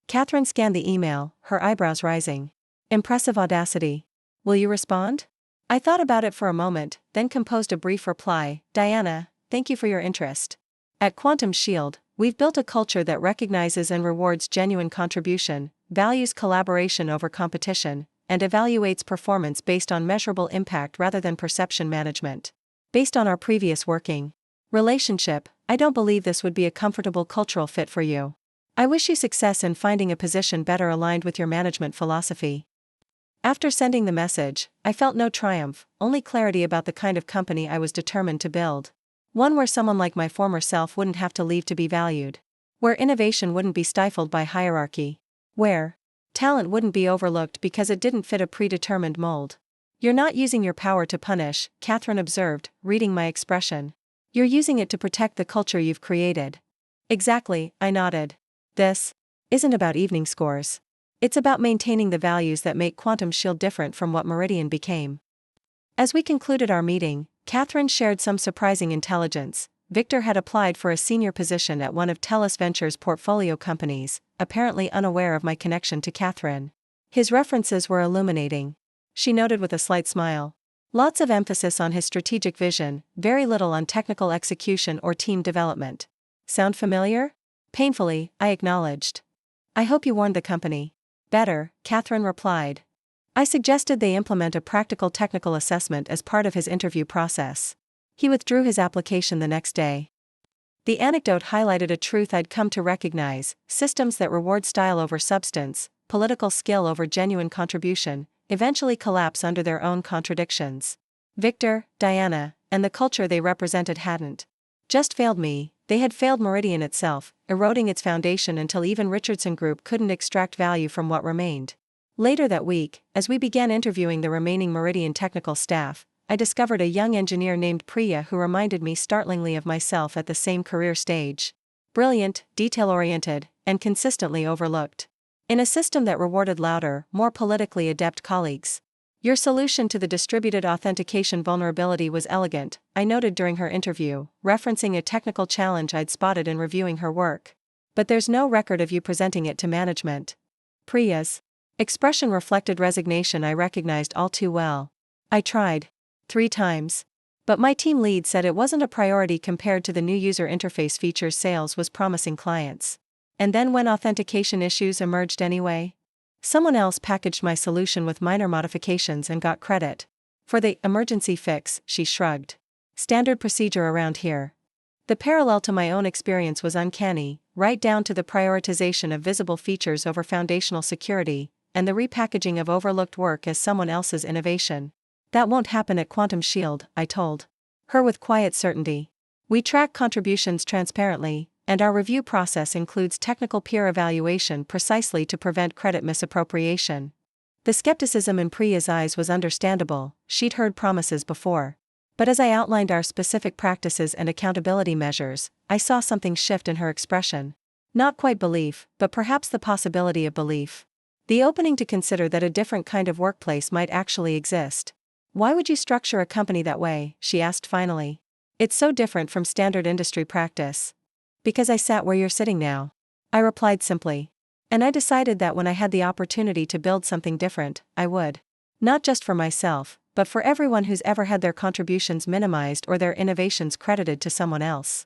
Catherine scanned the email, her eyebrows rising. "Impressive audacity. Will you respond?" I thought about it for a moment, then composed a brief reply. "Diana, thank you for your interest. At Quantum Shield, we've built a culture that recognizes and rewards genuine contribution, values collaboration over competition, and evaluates performance based on measurable impact rather than perception management. Based on our previous working relationship, I don't believe this would be a comfortable cultural fit for you. I wish you success in finding a position better aligned with your management philosophy." After sending the message, I felt no triumph, only clarity about the kind of company I was determined to build. One where someone like my former self wouldn't have to leave to be valued. Where innovation wouldn't be stifled by hierarchy. Where talent wouldn't be overlooked because it didn't fit a predetermined mold. "You're not using your power to punish," Catherine observed, reading my expression. "You're using it to protect the culture you've created." "Exactly," I nodded. "This isn't about evening scores. It's about maintaining the values that make Quantum Shield different from what Meridian became." As we concluded our meeting, Catherine shared some surprising intelligence. Victor had applied for a senior position at one of TELUS Ventures' portfolio companies, apparently unaware of my connection to Catherine. His references were illuminating. She noted with a slight smile. Lots of emphasis on his strategic vision, very little on technical execution or team development. Sound familiar? Painfully, I acknowledged. I hope you warned the company. Better, Catherine replied. I suggested they implement a practical technical assessment as part of his interview process. He withdrew his application the next day. The anecdote highlighted a truth I'd come to recognize: systems that reward style over substance, political skill over genuine contribution, eventually collapse under their own contradictions. Victor, Diana, and the culture they represented hadn't just failed me, they had failed Meridian itself, eroding its foundation until even Richardson Group couldn't extract value from what remained. Later that week, as we began interviewing the remaining Meridian technical staff, I discovered a young engineer named Priya who reminded me startlingly of myself at the same career stage. Brilliant, detail-oriented, and consistently overlooked. In a system that rewarded louder, more politically adept colleagues. Your solution to the distributed authentication vulnerability was elegant, I noted during her interview, referencing a technical challenge I'd spotted in reviewing her work. But there's no record of you presenting it to management. Priya's expression reflected resignation I recognized all too well. I tried. 3 times. But my team lead said it wasn't a priority compared to the new user interface features sales was promising clients. And then when authentication issues emerged anyway? Someone else packaged my solution with minor modifications and got credit. For the emergency fix, she shrugged. Standard procedure around here. The parallel to my own experience was uncanny, right down to the prioritization of visible features over foundational security, and the repackaging of overlooked work as someone else's innovation. That won't happen at Quantum Shield, I told her with quiet certainty. We track contributions transparently, and our review process includes technical peer evaluation precisely to prevent credit misappropriation. The skepticism in Priya's eyes was understandable, she'd heard promises before. But as I outlined our specific practices and accountability measures, I saw something shift in her expression. Not quite belief, but perhaps the possibility of belief. The opening to consider that a different kind of workplace might actually exist. Why would you structure a company that way? She asked finally. It's so different from standard industry practice. Because I sat where you're sitting now. I replied simply. And I decided that when I had the opportunity to build something different, I would. Not just for myself, but for everyone who's ever had their contributions minimized or their innovations credited to someone else.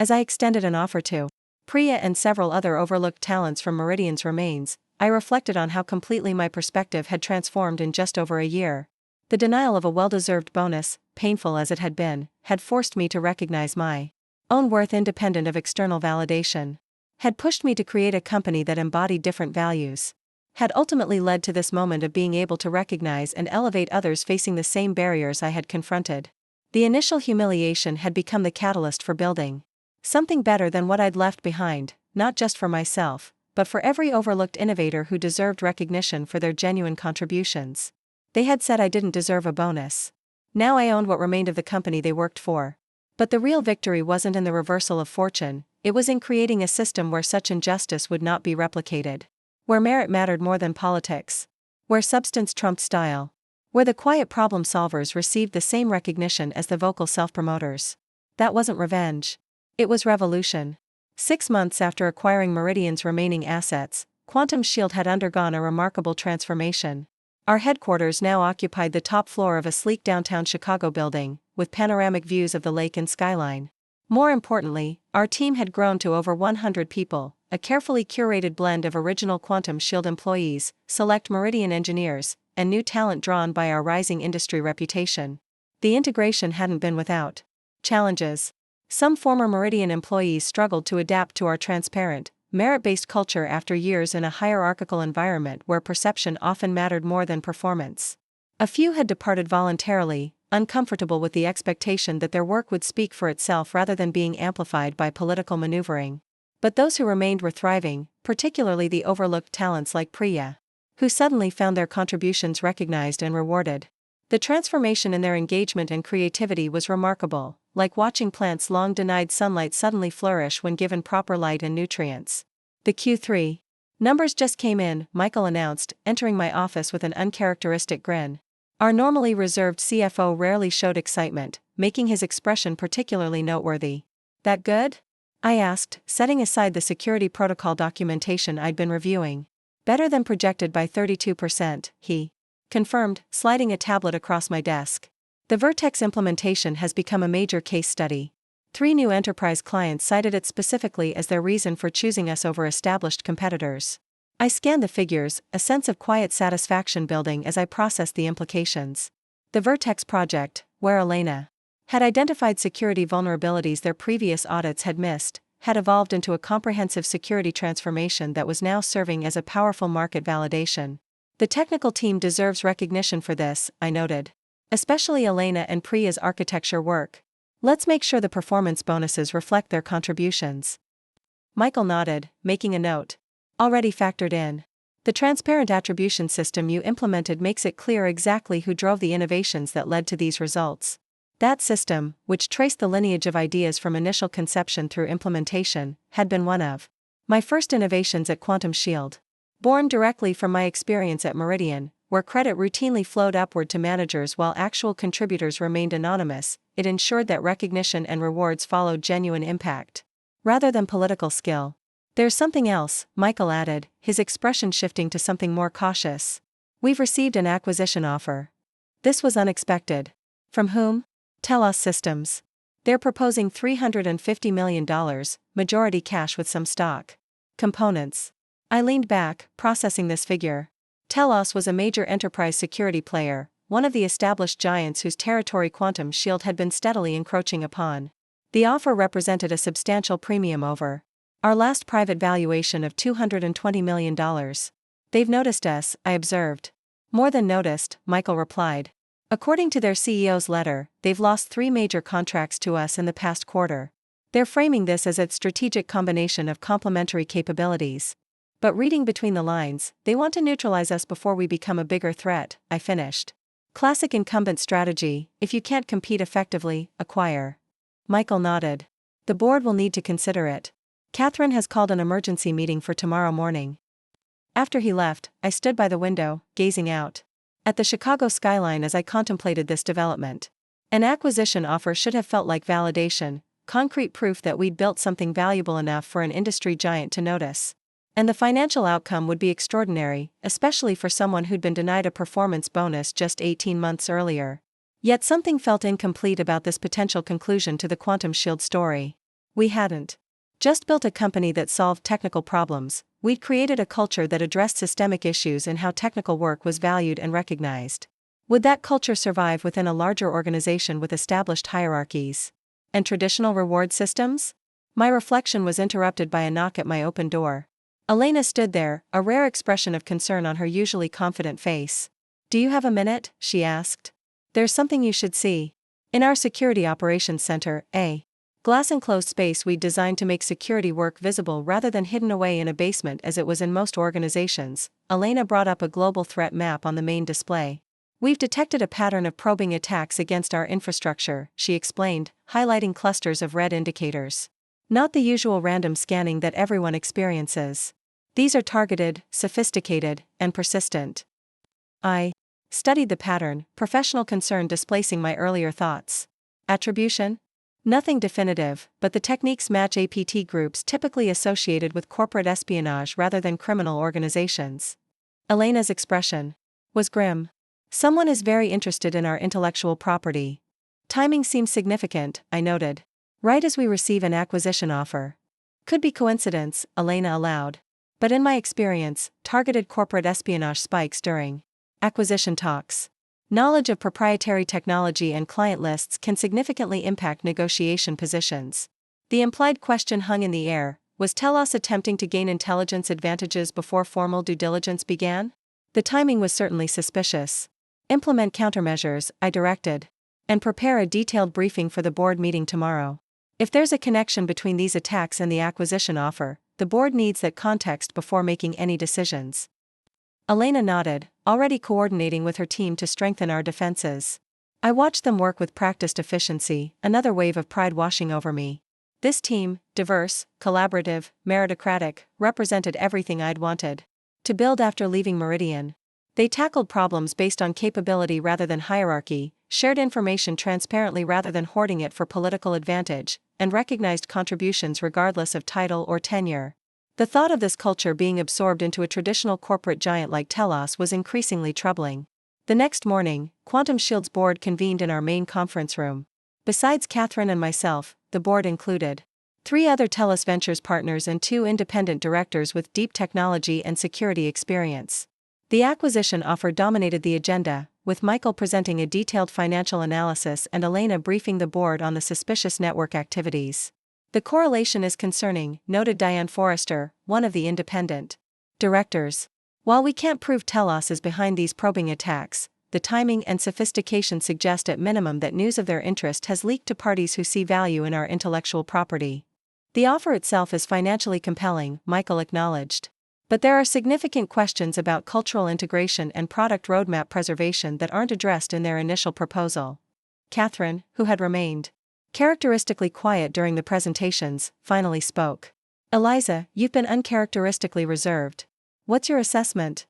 As I extended an offer to Priya and several other overlooked talents from Meridian's remains, I reflected on how completely my perspective had transformed in just over a year. The denial of a well-deserved bonus, painful as it had been, had forced me to recognize my own worth independent of external validation. Had pushed me to create a company that embodied different values. Had ultimately led to this moment of being able to recognize and elevate others facing the same barriers I had confronted. The initial humiliation had become the catalyst for building something better than what I'd left behind, not just for myself, but for every overlooked innovator who deserved recognition for their genuine contributions. They had said I didn't deserve a bonus. Now I owned what remained of the company they worked for. But the real victory wasn't in the reversal of fortune, it was in creating a system where such injustice would not be replicated. Where merit mattered more than politics. Where substance trumped style. Where the quiet problem solvers received the same recognition as the vocal self-promoters. That wasn't revenge. It was revolution. 6 months after acquiring Meridian's remaining assets, Quantum Shield had undergone a remarkable transformation. Our headquarters now occupied the top floor of a sleek downtown Chicago building, with panoramic views of the lake and skyline. More importantly, our team had grown to over 100 people, a carefully curated blend of original Quantum Shield employees, select Meridian engineers, and new talent drawn by our rising industry reputation. The integration hadn't been without challenges. Some former Meridian employees struggled to adapt to our transparent, merit-based culture after years in a hierarchical environment where perception often mattered more than performance. A few had departed voluntarily, uncomfortable with the expectation that their work would speak for itself rather than being amplified by political maneuvering. But those who remained were thriving, particularly the overlooked talents like Priya, who suddenly found their contributions recognized and rewarded. The transformation in their engagement and creativity was remarkable, like watching plants long denied sunlight suddenly flourish when given proper light and nutrients. The Q3 numbers just came in, Michael announced, entering my office with an uncharacteristic grin. Our normally reserved CFO rarely showed excitement, making his expression particularly noteworthy. That good? I asked, setting aside the security protocol documentation I'd been reviewing. Better than projected by 32%, he confirmed, sliding a tablet across my desk. The Vertex implementation has become a major case study. 3 new enterprise clients cited it specifically as their reason for choosing us over established competitors. I scanned the figures, a sense of quiet satisfaction building as I processed the implications. The Vertex project, where Elena had identified security vulnerabilities their previous audits had missed, had evolved into a comprehensive security transformation that was now serving as a powerful market validation. The technical team deserves recognition for this, I noted. Especially Elena and Priya's architecture work. Let's make sure the performance bonuses reflect their contributions. Michael nodded, making a note. Already factored in. The transparent attribution system you implemented makes it clear exactly who drove the innovations that led to these results. That system, which traced the lineage of ideas from initial conception through implementation, had been one of my first innovations at Quantum Shield. Born directly from my experience at Meridian, where credit routinely flowed upward to managers while actual contributors remained anonymous, it ensured that recognition and rewards followed genuine impact, rather than political skill. There's something else, Michael added, his expression shifting to something more cautious. We've received an acquisition offer. This was unexpected. From whom? Telos Systems. They're proposing $350 million, majority cash with some stock components. I leaned back, processing this figure. Telos was a major enterprise security player, one of the established giants whose territory Quantum Shield had been steadily encroaching upon. The offer represented a substantial premium over our last private valuation of $220 million. They've noticed us, I observed. More than noticed, Michael replied. According to their CEO's letter, they've lost 3 major contracts to us in the past quarter. They're framing this as a strategic combination of complementary capabilities. But reading between the lines, they want to neutralize us before we become a bigger threat, I finished. Classic incumbent strategy, if you can't compete effectively, acquire. Michael nodded. The board will need to consider it. Catherine has called an emergency meeting for tomorrow morning. After he left, I stood by the window, gazing out at the Chicago skyline as I contemplated this development. An acquisition offer should have felt like validation, concrete proof that we'd built something valuable enough for an industry giant to notice. And the financial outcome would be extraordinary, especially for someone who'd been denied a performance bonus just 18 months earlier. Yet something felt incomplete about this potential conclusion to the Quantum Shield story. We hadn't just built a company that solved technical problems, we'd created a culture that addressed systemic issues in how technical work was valued and recognized. Would that culture survive within a larger organization with established hierarchies and traditional reward systems? My reflection was interrupted by a knock at my open door. Elena stood there, a rare expression of concern on her usually confident face. Do you have a minute? She asked. There's something you should see. In our security operations center, a glass-enclosed space we designed to make security work visible rather than hidden away in a basement as it was in most organizations, Elena brought up a global threat map on the main display. We've detected a pattern of probing attacks against our infrastructure, she explained, highlighting clusters of red indicators. Not the usual random scanning that everyone experiences. These are targeted, sophisticated, and persistent. I studied the pattern, professional concern displacing my earlier thoughts. Attribution? Nothing definitive, but the techniques match APT groups typically associated with corporate espionage rather than criminal organizations. Elena's expression was grim. Someone is very interested in our intellectual property. Timing seems significant, I noted. Right as we receive an acquisition offer. Could be coincidence, Elena allowed. But in my experience, targeted corporate espionage spikes during acquisition talks. Knowledge of proprietary technology and client lists can significantly impact negotiation positions. The implied question hung in the air, was Telos attempting to gain intelligence advantages before formal due diligence began? The timing was certainly suspicious. Implement countermeasures, I directed. And prepare a detailed briefing for the board meeting tomorrow. If there's a connection between these attacks and the acquisition offer, the board needs that context before making any decisions. Elena nodded, already coordinating with her team to strengthen our defenses. I watched them work with practiced efficiency, another wave of pride washing over me. This team, diverse, collaborative, meritocratic, represented everything I'd wanted to build after leaving Meridian. They tackled problems based on capability rather than hierarchy, shared information transparently rather than hoarding it for political advantage, and recognized contributions regardless of title or tenure. The thought of this culture being absorbed into a traditional corporate giant like Telos was increasingly troubling. The next morning, Quantum Shield's board convened in our main conference room. Besides Catherine and myself, the board included 3 other Telos Ventures partners and 2 independent directors with deep technology and security experience. The acquisition offer dominated the agenda, with Michael presenting a detailed financial analysis and Elena briefing the board on the suspicious network activities. The correlation is concerning, noted Diane Forrester, one of the independent directors. While we can't prove Telos is behind these probing attacks, the timing and sophistication suggest at minimum that news of their interest has leaked to parties who see value in our intellectual property. The offer itself is financially compelling, Michael acknowledged. But there are significant questions about cultural integration and product roadmap preservation that aren't addressed in their initial proposal. Catherine, who had remained characteristically quiet during the presentations, finally spoke. Eliza, you've been uncharacteristically reserved. What's your assessment?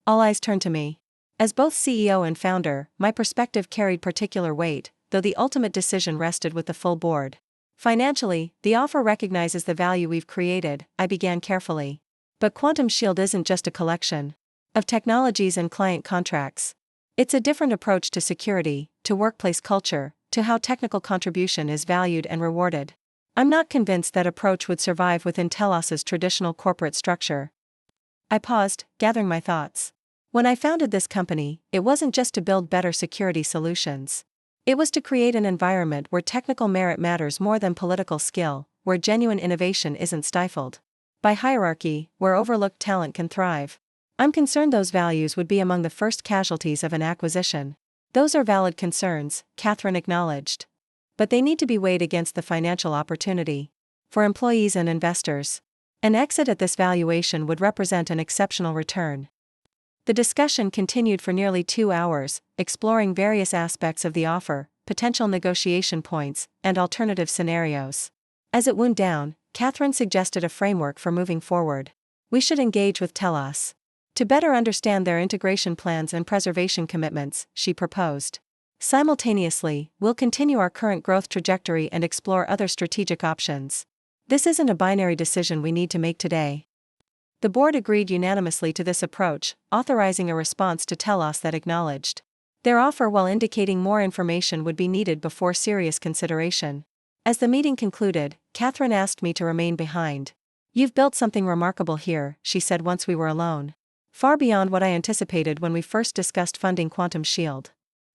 All eyes turned to me. As both CEO and founder, my perspective carried particular weight, though the ultimate decision rested with the full board. Financially, the offer recognizes the value we've created, I began carefully. But Quantum Shield isn't just a collection of technologies and client contracts. It's a different approach to security, to workplace culture, to how technical contribution is valued and rewarded. I'm not convinced that approach would survive within Telos's traditional corporate structure. I paused, gathering my thoughts. When I founded this company, it wasn't just to build better security solutions. It was to create an environment where technical merit matters more than political skill, where genuine innovation isn't stifled by hierarchy, where overlooked talent can thrive. I'm concerned those values would be among the first casualties of an acquisition. Those are valid concerns, Catherine acknowledged. But they need to be weighed against the financial opportunity. For employees and investors, an exit at this valuation would represent an exceptional return. The discussion continued for nearly 2 hours, exploring various aspects of the offer, potential negotiation points, and alternative scenarios. As it wound down, Catherine suggested a framework for moving forward. We should engage with Telos to better understand their integration plans and preservation commitments, she proposed. Simultaneously, we'll continue our current growth trajectory and explore other strategic options. This isn't a binary decision we need to make today. The board agreed unanimously to this approach, authorizing a response to Telos that acknowledged their offer while indicating more information would be needed before serious consideration. As the meeting concluded, Catherine asked me to remain behind. You've built something remarkable here, she said once we were alone. Far beyond what I anticipated when we first discussed funding Quantum Shield.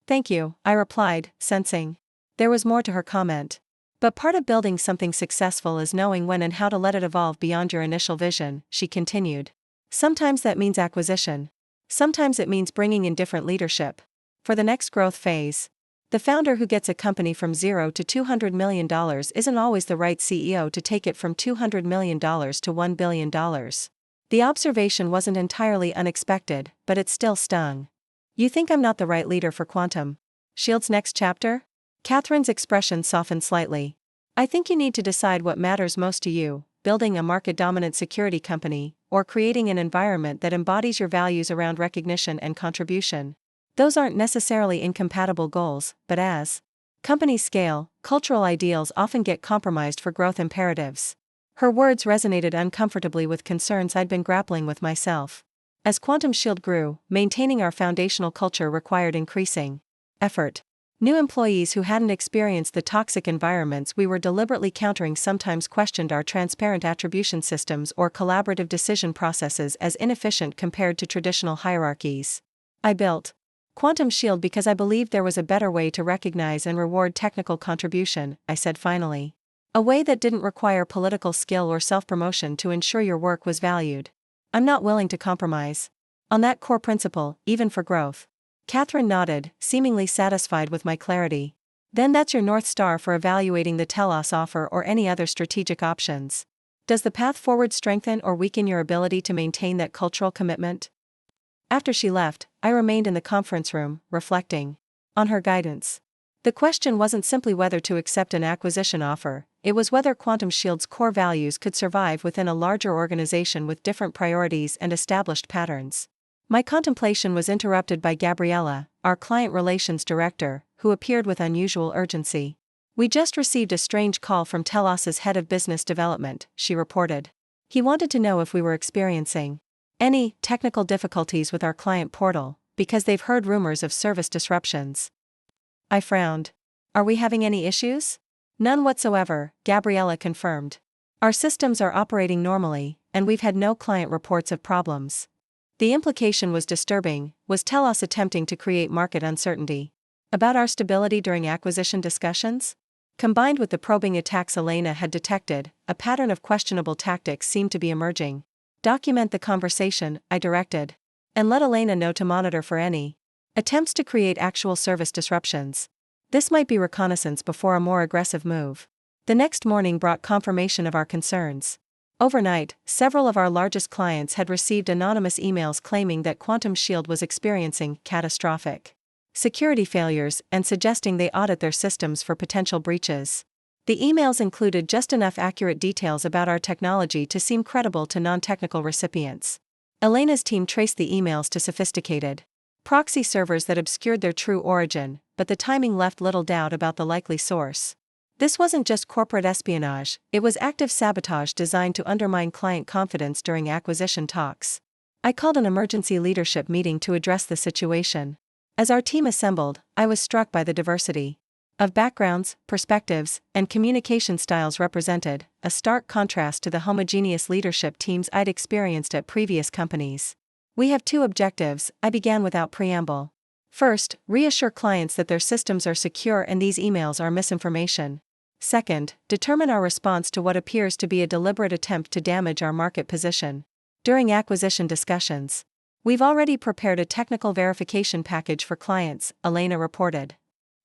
Thank you, I replied, sensing there was more to her comment. But part of building something successful is knowing when and how to let it evolve beyond your initial vision, she continued. Sometimes that means acquisition. Sometimes it means bringing in different leadership. For the next growth phase, the founder who gets a company from $0 to $200 million isn't always the right CEO to take it from $200 million to $1 billion. The observation wasn't entirely unexpected, but it still stung. You think I'm not the right leader for Quantum Shield's next chapter? Catherine's expression softened slightly. I think you need to decide what matters most to you, building a market-dominant security company, or creating an environment that embodies your values around recognition and contribution. Those aren't necessarily incompatible goals, but as companies scale, cultural ideals often get compromised for growth imperatives. Her words resonated uncomfortably with concerns I'd been grappling with myself. As Quantum Shield grew, maintaining our foundational culture required increasing effort. New employees who hadn't experienced the toxic environments we were deliberately countering sometimes questioned our transparent attribution systems or collaborative decision processes as inefficient compared to traditional hierarchies. I built Quantum Shield because I believed there was a better way to recognize and reward technical contribution, I said finally. A way that didn't require political skill or self-promotion to ensure your work was valued. I'm not willing to compromise on that core principle, even for growth. Catherine nodded, seemingly satisfied with my clarity. Then that's your North Star for evaluating the Telos offer or any other strategic options. Does the path forward strengthen or weaken your ability to maintain that cultural commitment? After she left, I remained in the conference room, reflecting on her guidance. The question wasn't simply whether to accept an acquisition offer, it was whether Quantum Shield's core values could survive within a larger organization with different priorities and established patterns. My contemplation was interrupted by Gabriella, our client relations director, who appeared with unusual urgency. "We just received a strange call from Telos's head of business development," she reported. "He wanted to know if we were experiencing any technical difficulties with our client portal, because they've heard rumors of service disruptions." I frowned. "Are we having any issues?" "None whatsoever," Gabriella confirmed. "Our systems are operating normally, and we've had no client reports of problems." The implication was disturbing. Was Telos attempting to create market uncertainty about our stability during acquisition discussions? Combined with the probing attacks Elena had detected, a pattern of questionable tactics seemed to be emerging. "Document the conversation," I directed. "And let Elena know to monitor for any attempts to create actual service disruptions. This might be reconnaissance before a more aggressive move." The next morning brought confirmation of our concerns. Overnight, several of our largest clients had received anonymous emails claiming that Quantum Shield was experiencing catastrophic security failures and suggesting they audit their systems for potential breaches. The emails included just enough accurate details about our technology to seem credible to non-technical recipients. Elena's team traced the emails to sophisticated proxy servers that obscured their true origin, but the timing left little doubt about the likely source. This wasn't just corporate espionage, it was active sabotage designed to undermine client confidence during acquisition talks. I called an emergency leadership meeting to address the situation. As our team assembled, I was struck by the diversity of backgrounds, perspectives, and communication styles represented, a stark contrast to the homogeneous leadership teams I'd experienced at previous companies. "We have two objectives," I began without preamble. "First, reassure clients that their systems are secure and these emails are misinformation. Second, determine our response to what appears to be a deliberate attempt to damage our market position during acquisition discussions. We've already prepared a technical verification package for clients," Elena reported.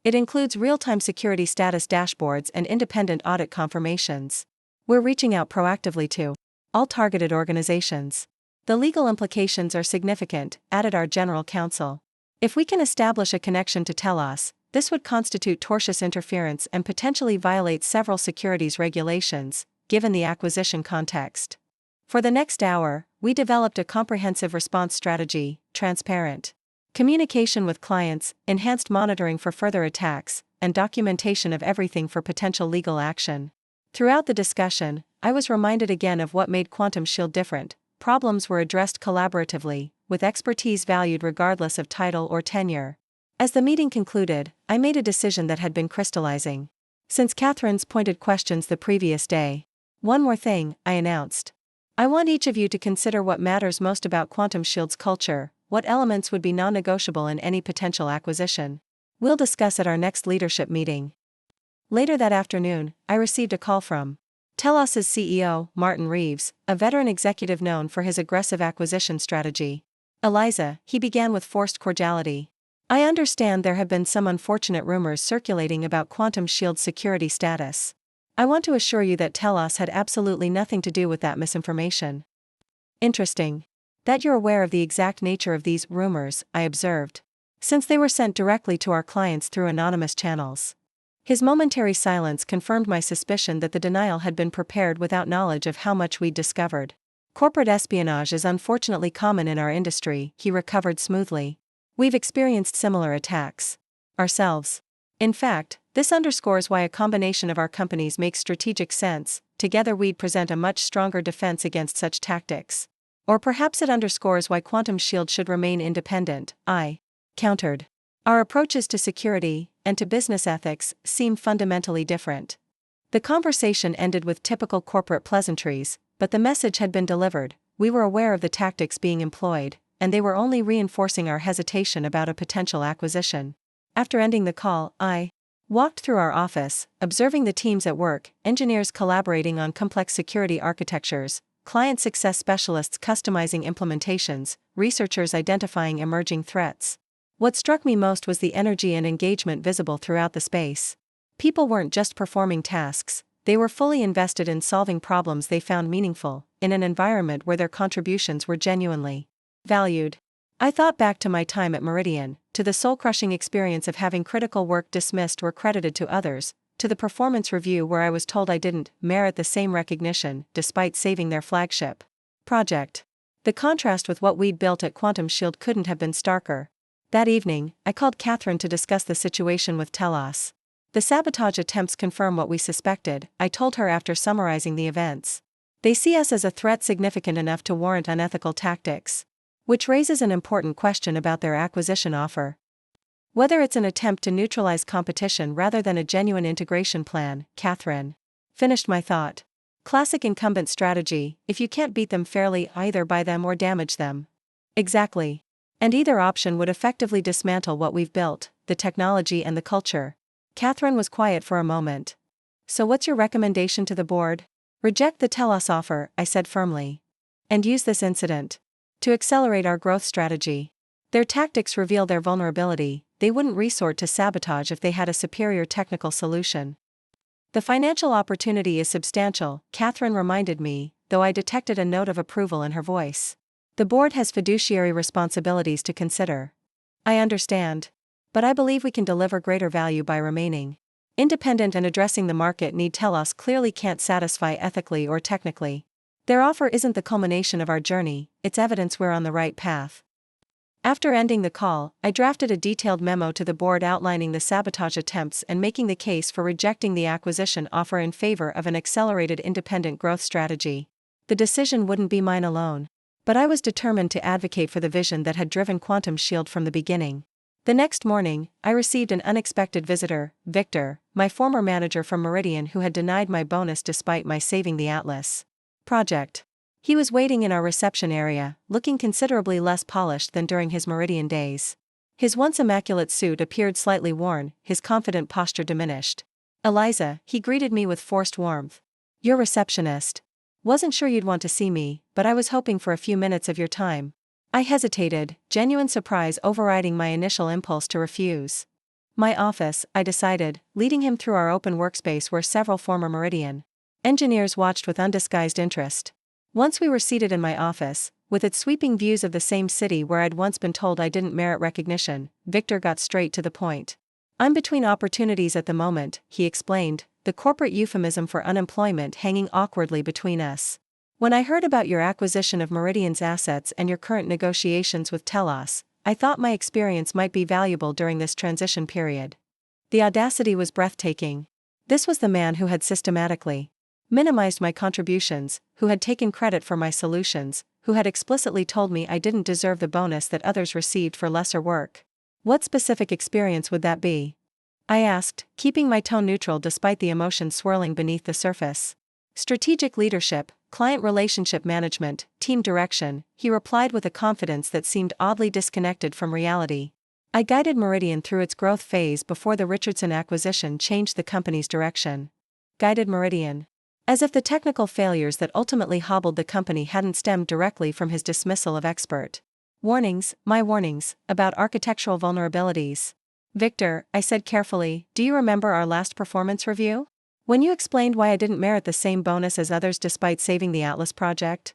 "It includes real-time security status dashboards and independent audit confirmations. We're reaching out proactively to all targeted organizations. The legal implications are significant," added our general counsel. "If we can establish a connection to Telos, this would constitute tortious interference and potentially violate several securities regulations, given the acquisition context." For the next hour, we developed a comprehensive response strategy: transparent communication with clients, enhanced monitoring for further attacks, and documentation of everything for potential legal action. Throughout the discussion, I was reminded again of what made Quantum Shield different. Problems were addressed collaboratively, with expertise valued regardless of title or tenure. As the meeting concluded, I made a decision that had been crystallizing since Catherine's pointed questions the previous day. "One more thing," I announced. "I want each of you to consider what matters most about Quantum Shield's culture, what elements would be non-negotiable in any potential acquisition. We'll discuss at our next leadership meeting." Later that afternoon, I received a call from Telos's CEO, Martin Reeves, a veteran executive known for his aggressive acquisition strategy. "Eliza," he began with forced cordiality, "I understand there have been some unfortunate rumors circulating about Quantum Shield's security status. I want to assure you that Telos had absolutely nothing to do with that misinformation." "Interesting that you're aware of the exact nature of these rumors," I observed, "since they were sent directly to our clients through anonymous channels." His momentary silence confirmed my suspicion that the denial had been prepared without knowledge of how much we'd discovered. "Corporate espionage is unfortunately common in our industry," he recovered smoothly. "We've experienced similar attacks ourselves. In fact, this underscores why a combination of our companies makes strategic sense. Together we'd present a much stronger defense against such tactics. Or perhaps it underscores why Quantum Shield should remain independent," I countered. "Our approaches to security and to business ethics seem fundamentally different." The conversation ended with typical corporate pleasantries, but the message had been delivered. We were aware of the tactics being employed, and they were only reinforcing our hesitation about a potential acquisition. After ending the call, I walked through our office, observing the teams at work: engineers collaborating on complex security architectures, client success specialists customizing implementations, researchers identifying emerging threats. What struck me most was the energy and engagement visible throughout the space. People weren't just performing tasks, they were fully invested in solving problems they found meaningful, in an environment where their contributions were genuinely valued. I thought back to my time at Meridian, to the soul-crushing experience of having critical work dismissed or credited to others, to the performance review where I was told I didn't merit the same recognition despite saving their flagship project. The contrast with what we'd built at Quantum Shield couldn't have been starker. That evening, I called Catherine to discuss the situation with Telos. The sabotage attempts confirm what we suspected, I told her after summarizing the events. They see us as a threat significant enough to warrant unethical tactics. Which raises an important question about their acquisition offer. Whether it's an attempt to neutralize competition rather than a genuine integration plan, Catherine finished my thought. Classic incumbent strategy: if you can't beat them fairly, either buy them or damage them. Exactly. And either option would effectively dismantle what we've built, the technology and the culture. Catherine was quiet for a moment. So what's your recommendation to the board? Reject the Telos offer, I said firmly. And use this incident to accelerate our growth strategy. Their tactics reveal their vulnerability. They wouldn't resort to sabotage if they had a superior technical solution. The financial opportunity is substantial, Catherine reminded me, though I detected a note of approval in her voice. The board has fiduciary responsibilities to consider. I understand. But I believe we can deliver greater value by remaining independent and addressing the market need Telos clearly can't satisfy ethically or technically. Their offer isn't the culmination of our journey, it's evidence we're on the right path. After ending the call, I drafted a detailed memo to the board outlining the sabotage attempts and making the case for rejecting the acquisition offer in favor of an accelerated independent growth strategy. The decision wouldn't be mine alone. But I was determined to advocate for the vision that had driven Quantum Shield from the beginning. The next morning, I received an unexpected visitor, Victor, my former manager from Meridian, who had denied my bonus despite my saving the Atlas project. He was waiting in our reception area, looking considerably less polished than during his Meridian days. His once immaculate suit appeared slightly worn, his confident posture diminished. Eliza, he greeted me with forced warmth. Your receptionist. Wasn't sure you'd want to see me, but I was hoping for a few minutes of your time. I hesitated, genuine surprise overriding my initial impulse to refuse. My office, I decided, leading him through our open workspace where several former Meridian engineers watched with undisguised interest. Once we were seated in my office, with its sweeping views of the same city where I'd once been told I didn't merit recognition, Victor got straight to the point. I'm between opportunities at the moment, he explained, the corporate euphemism for unemployment hanging awkwardly between us. When I heard about your acquisition of Meridian's assets and your current negotiations with Telos, I thought my experience might be valuable during this transition period. The audacity was breathtaking. This was the man who had systematically minimized my contributions, who had taken credit for my solutions, who had explicitly told me I didn't deserve the bonus that others received for lesser work. What specific experience would that be? I asked, keeping my tone neutral despite the emotions swirling beneath the surface. Strategic leadership, client relationship management, team direction, he replied with a confidence that seemed oddly disconnected from reality. I guided Meridian through its growth phase before the Richardson acquisition changed the company's direction. Guided Meridian. As if the technical failures that ultimately hobbled the company hadn't stemmed directly from his dismissal of expert warnings, my warnings, about architectural vulnerabilities. Victor, I said carefully, do you remember our last performance review? When you explained why I didn't merit the same bonus as others despite saving the Atlas project?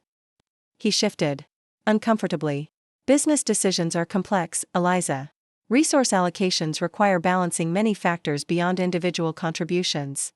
He shifted uncomfortably. Business decisions are complex, Eliza. Resource allocations require balancing many factors beyond individual contributions.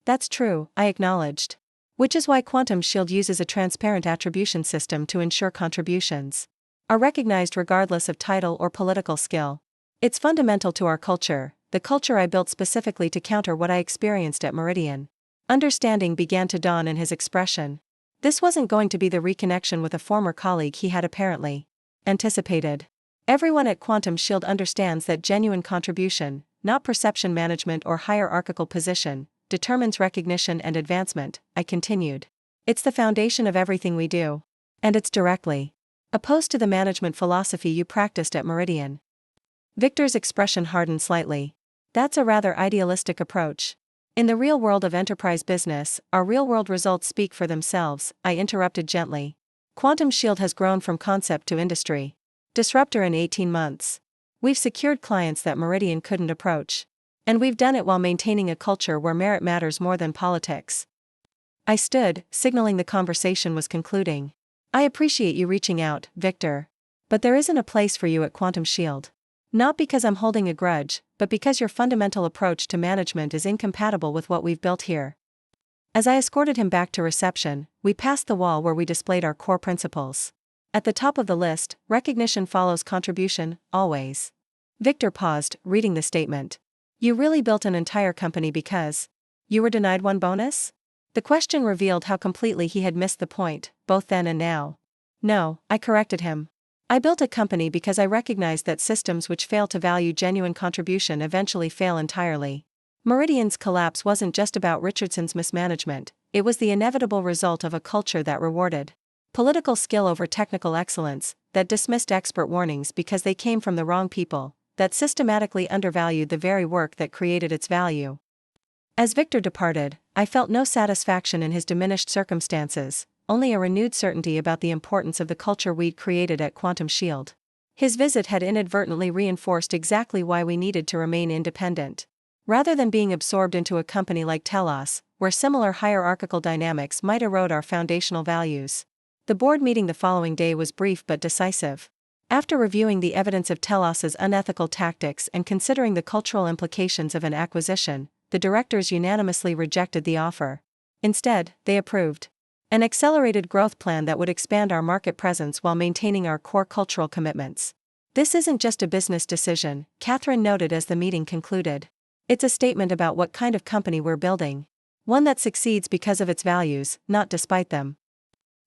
That's true, I acknowledged. Which is why Quantum Shield uses a transparent attribution system to ensure contributions are recognized regardless of title or political skill. It's fundamental to our culture, the culture I built specifically to counter what I experienced at Meridian. Understanding began to dawn in his expression. This wasn't going to be the reconnection with a former colleague he had apparently anticipated. Everyone at Quantum Shield understands that genuine contribution, not perception management or hierarchical position, determines recognition and advancement, I continued. It's the foundation of everything we do. And it's directly opposed to the management philosophy you practiced at Meridian. Victor's expression hardened slightly. That's a rather idealistic approach. In the real world of enterprise business, our real-world results speak for themselves, I interrupted gently. Quantum Shield has grown from concept to industry disruptor in 18 months. We've secured clients that Meridian couldn't approach. And we've done it while maintaining a culture where merit matters more than politics. I stood, signaling the conversation was concluding. I appreciate you reaching out, Victor. But there isn't a place for you at Quantum Shield. Not because I'm holding a grudge, but because your fundamental approach to management is incompatible with what we've built here. As I escorted him back to reception, we passed the wall where we displayed our core principles. At the top of the list, recognition follows contribution, always. Victor paused, reading the statement. You really built an entire company because you were denied one bonus? The question revealed how completely he had missed the point, both then and now. No, I corrected him. I built a company because I recognized that systems which fail to value genuine contribution eventually fail entirely. Meridian's collapse wasn't just about Richardson's mismanagement, it was the inevitable result of a culture that rewarded political skill over technical excellence, that dismissed expert warnings because they came from the wrong people, that systematically undervalued the very work that created its value. As Victor departed, I felt no satisfaction in his diminished circumstances, only a renewed certainty about the importance of the culture we'd created at Quantum Shield. His visit had inadvertently reinforced exactly why we needed to remain independent. Rather than being absorbed into a company like Telos, where similar hierarchical dynamics might erode our foundational values. The board meeting the following day was brief but decisive. After reviewing the evidence of Telos's unethical tactics and considering the cultural implications of an acquisition, the directors unanimously rejected the offer. Instead, they approved an accelerated growth plan that would expand our market presence while maintaining our core cultural commitments. This isn't just a business decision, Catherine noted as the meeting concluded. It's a statement about what kind of company we're building. One that succeeds because of its values, not despite them.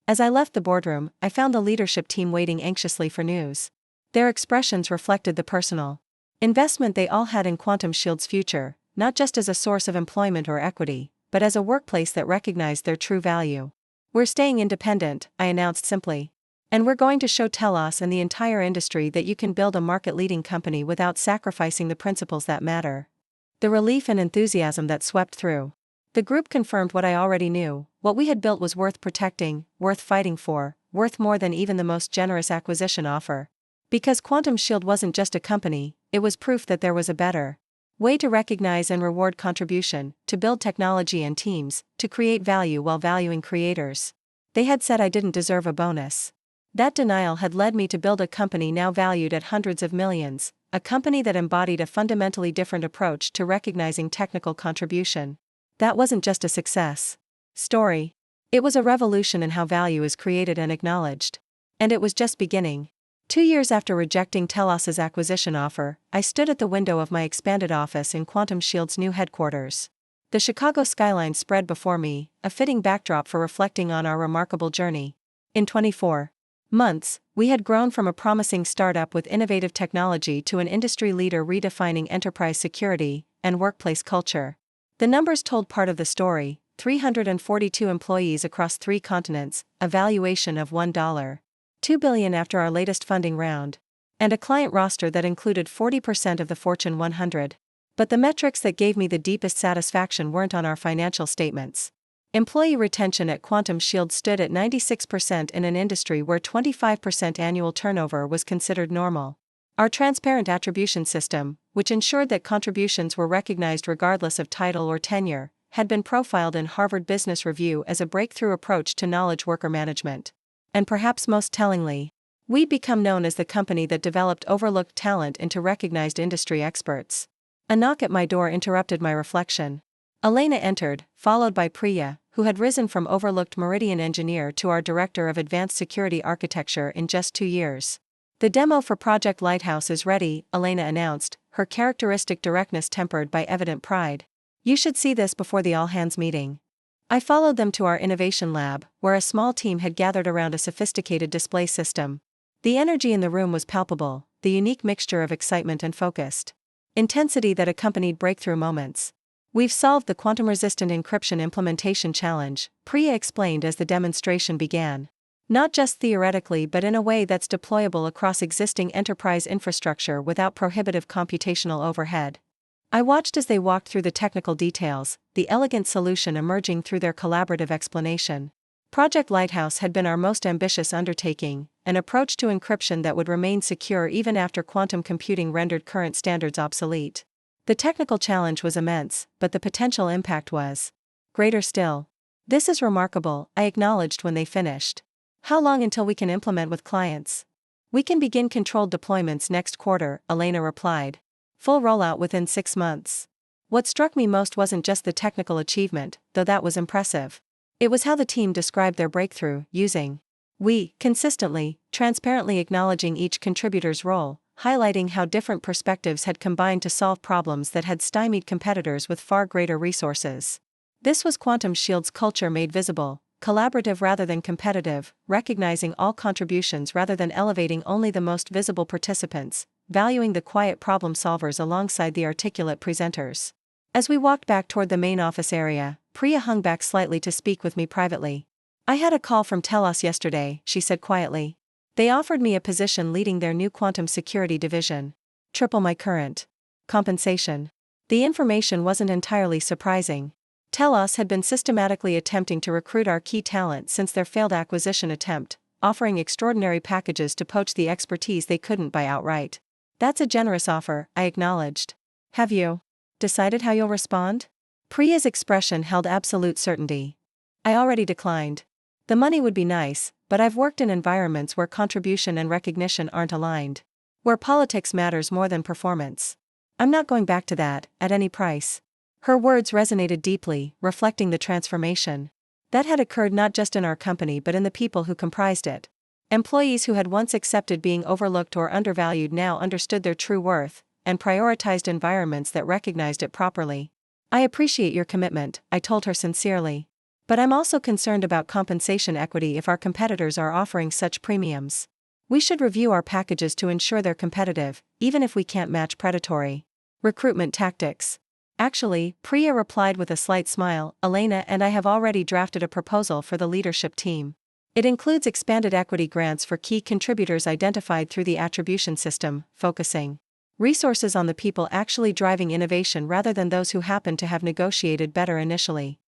As I left the boardroom, I found the leadership team waiting anxiously for news. Their expressions reflected the personal investment they all had in Quantum Shield's future, not just as a source of employment or equity, but as a workplace that recognized their true value. We're staying independent, I announced simply. And we're going to show Telos and the entire industry that you can build a market-leading company without sacrificing the principles that matter. The relief and enthusiasm that swept through the group confirmed what I already knew. What we had built was worth protecting, worth fighting for, worth more than even the most generous acquisition offer. Because Quantum Shield wasn't just a company, it was proof that there was a better way to recognize and reward contribution, to build technology and teams, to create value while valuing creators. They had said I didn't deserve a bonus. That denial had led me to build a company now valued at hundreds of millions, a company that embodied a fundamentally different approach to recognizing technical contribution. That wasn't just a success story. It was a revolution in how value is created and acknowledged. And it was just beginning. 2 years after rejecting Telos's acquisition offer, I stood at the window of my expanded office in Quantum Shield's new headquarters. The Chicago skyline spread before me, a fitting backdrop for reflecting on our remarkable journey. In 24 months, we had grown from a promising startup with innovative technology to an industry leader redefining enterprise security and workplace culture. The numbers told part of the story: 342 employees across 3 continents, a valuation of $1.2 billion after our latest funding round, and a client roster that included 40% of the Fortune 100. But the metrics that gave me the deepest satisfaction weren't on our financial statements. Employee retention at Quantum Shield stood at 96% in an industry where 25% annual turnover was considered normal. Our transparent attribution system, which ensured that contributions were recognized regardless of title or tenure, had been profiled in Harvard Business Review as a breakthrough approach to knowledge worker management. And perhaps most tellingly, we'd become known as the company that developed overlooked talent into recognized industry experts. A knock at my door interrupted my reflection. Elena entered, followed by Priya, who had risen from overlooked Meridian engineer to our director of advanced security architecture in just 2 years. The demo for Project Lighthouse is ready, Elena announced, her characteristic directness tempered by evident pride. You should see this before the all-hands meeting. I followed them to our innovation lab, where a small team had gathered around a sophisticated display system. The energy in the room was palpable, the unique mixture of excitement and focused intensity that accompanied breakthrough moments. We've solved the quantum-resistant encryption implementation challenge, Priya explained as the demonstration began. Not just theoretically but in a way that's deployable across existing enterprise infrastructure without prohibitive computational overhead. I watched as they walked through the technical details, the elegant solution emerging through their collaborative explanation. Project Lighthouse had been our most ambitious undertaking, an approach to encryption that would remain secure even after quantum computing rendered current standards obsolete. The technical challenge was immense, but the potential impact was greater still. This is remarkable, I acknowledged when they finished. How long until we can implement with clients? We can begin controlled deployments next quarter, Elena replied. Full rollout within 6 months. What struck me most wasn't just the technical achievement, though that was impressive. It was how the team described their breakthrough, using We, consistently, transparently acknowledging each contributor's role, highlighting how different perspectives had combined to solve problems that had stymied competitors with far greater resources. This was Quantum Shield's culture made visible, collaborative rather than competitive, recognizing all contributions rather than elevating only the most visible participants, valuing the quiet problem solvers alongside the articulate presenters. As we walked back toward the main office area, Priya hung back slightly to speak with me privately. "I had a call from Telos yesterday," she said quietly. "They offered me a position leading their new quantum security division. Triple my current compensation." The information wasn't entirely surprising. Telos had been systematically attempting to recruit our key talent since their failed acquisition attempt, offering extraordinary packages to poach the expertise they couldn't buy outright. "That's a generous offer," I acknowledged. "Have you decided how you'll respond?" Priya's expression held absolute certainty. "I already declined. The money would be nice, but I've worked in environments where contribution and recognition aren't aligned. Where politics matters more than performance. I'm not going back to that, at any price." Her words resonated deeply, reflecting the transformation that had occurred not just in our company but in the people who comprised it. Employees who had once accepted being overlooked or undervalued now understood their true worth, and prioritized environments that recognized it properly. "I appreciate your commitment," I told her sincerely. "But I'm also concerned about compensation equity if our competitors are offering such premiums. We should review our packages to ensure they're competitive, even if we can't match predatory recruitment tactics." "Actually," Priya replied with a slight smile, "Elena and I have already drafted a proposal for the leadership team. It includes expanded equity grants for key contributors identified through the attribution system, focusing resources on the people actually driving innovation rather than those who happen to have negotiated better initially."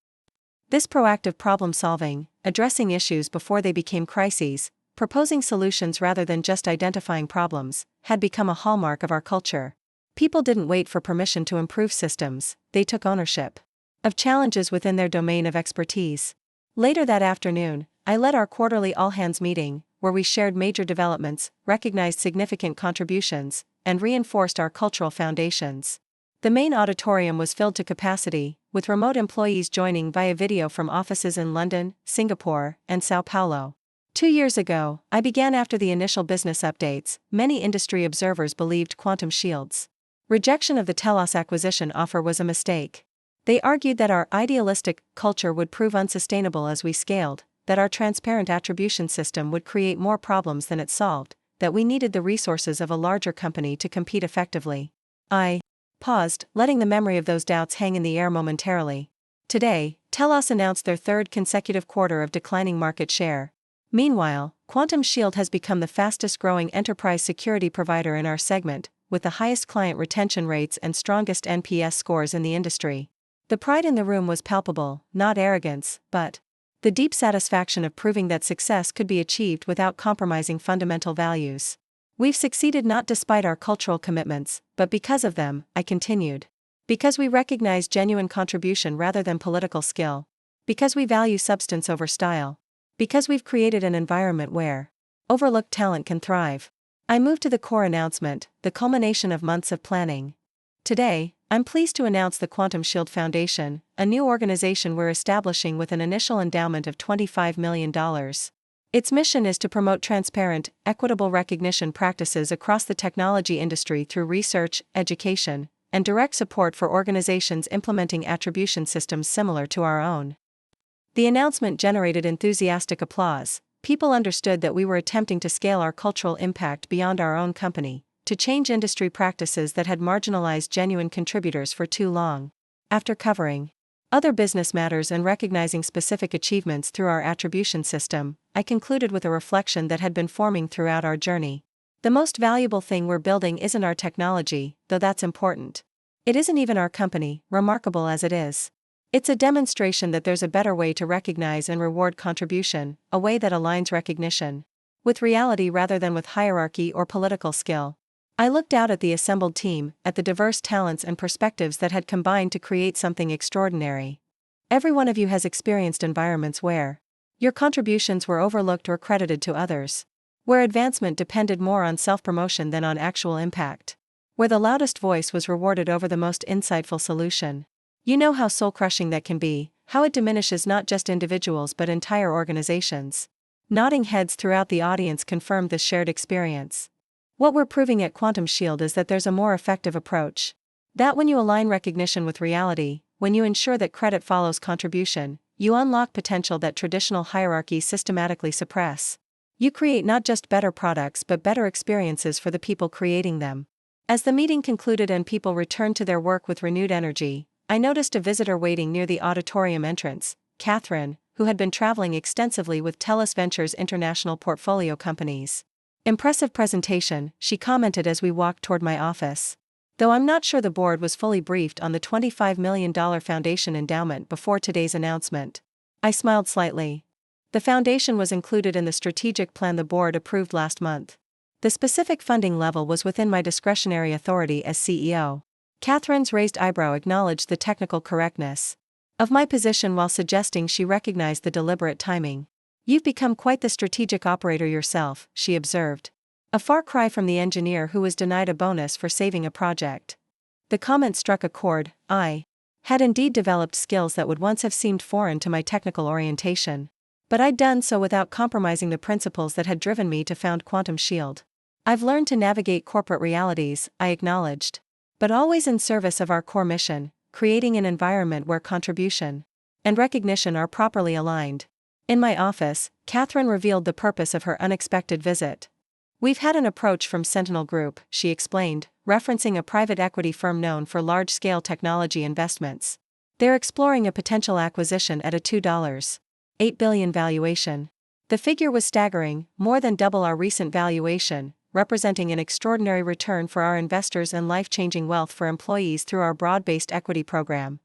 This proactive problem-solving, addressing issues before they became crises, proposing solutions rather than just identifying problems, had become a hallmark of our culture. People didn't wait for permission to improve systems, they took ownership of challenges within their domain of expertise. Later that afternoon, I led our quarterly all-hands meeting, where we shared major developments, recognized significant contributions, and reinforced our cultural foundations. The main auditorium was filled to capacity, with remote employees joining via video from offices in London, Singapore, and Sao Paulo. 2 years ago, I began after the initial business updates. Many industry observers believed Quantum Shield's rejection of the Telos acquisition offer was a mistake. They argued that our idealistic culture would prove unsustainable as we scaled, that our transparent attribution system would create more problems than it solved, that we needed the resources of a larger company to compete effectively. I paused, letting the memory of those doubts hang in the air momentarily. Today, Telos announced their third consecutive quarter of declining market share. Meanwhile, Quantum Shield has become the fastest-growing enterprise security provider in our segment, with the highest client retention rates and strongest NPS scores in the industry. The pride in the room was palpable, not arrogance, but the deep satisfaction of proving that success could be achieved without compromising fundamental values. "We've succeeded not despite our cultural commitments, but because of them," I continued. "Because we recognize genuine contribution rather than political skill. Because we value substance over style. Because we've created an environment where overlooked talent can thrive." I moved to the core announcement, the culmination of months of planning. Today, I'm pleased to announce the Quantum Shield Foundation, a new organization we're establishing with an initial endowment of $25 million. Its mission is to promote transparent, equitable recognition practices across the technology industry through research, education, and direct support for organizations implementing attribution systems similar to our own. The announcement generated enthusiastic applause. People understood that we were attempting to scale our cultural impact beyond our own company, to change industry practices that had marginalized genuine contributors for too long. After covering other business matters and recognizing specific achievements through our attribution system, I concluded with a reflection that had been forming throughout our journey. The most valuable thing we're building isn't our technology, though that's important. It isn't even our company, remarkable as it is. It's a demonstration that there's a better way to recognize and reward contribution, a way that aligns recognition with reality rather than with hierarchy or political skill. I looked out at the assembled team, at the diverse talents and perspectives that had combined to create something extraordinary. Every one of you has experienced environments where your contributions were overlooked or credited to others, where advancement depended more on self-promotion than on actual impact, where the loudest voice was rewarded over the most insightful solution. You know how soul-crushing that can be, how it diminishes not just individuals but entire organizations. Nodding heads throughout the audience confirmed this shared experience. What we're proving at Quantum Shield is that there's a more effective approach. That when you align recognition with reality, when you ensure that credit follows contribution, you unlock potential that traditional hierarchies systematically suppress. You create not just better products but better experiences for the people creating them. As the meeting concluded and people returned to their work with renewed energy, I noticed a visitor waiting near the auditorium entrance, Catherine, who had been traveling extensively with TELUS Ventures international portfolio companies. "Impressive presentation," she commented as we walked toward my office. Though I'm not sure the board was fully briefed on the $25 million foundation endowment before today's announcement. I smiled slightly. The foundation was included in the strategic plan the board approved last month. The specific funding level was within my discretionary authority as CEO. Catherine's raised eyebrow acknowledged the technical correctness of my position while suggesting she recognized the deliberate timing. "You've become quite the strategic operator yourself," she observed. A far cry from the engineer who was denied a bonus for saving a project. The comment struck a chord. I had indeed developed skills that would once have seemed foreign to my technical orientation. But I'd done so without compromising the principles that had driven me to found Quantum Shield. "I've learned to navigate corporate realities," I acknowledged. "But always in service of our core mission, creating an environment where contribution and recognition are properly aligned." In my office, Catherine revealed the purpose of her unexpected visit. "We've had an approach from Sentinel Group," she explained, referencing a private equity firm known for large-scale technology investments. "They're exploring a potential acquisition at a $2.8 billion valuation. The figure was staggering, more than double our recent valuation, representing an extraordinary return for our investors and life-changing wealth for employees through our broad-based equity program."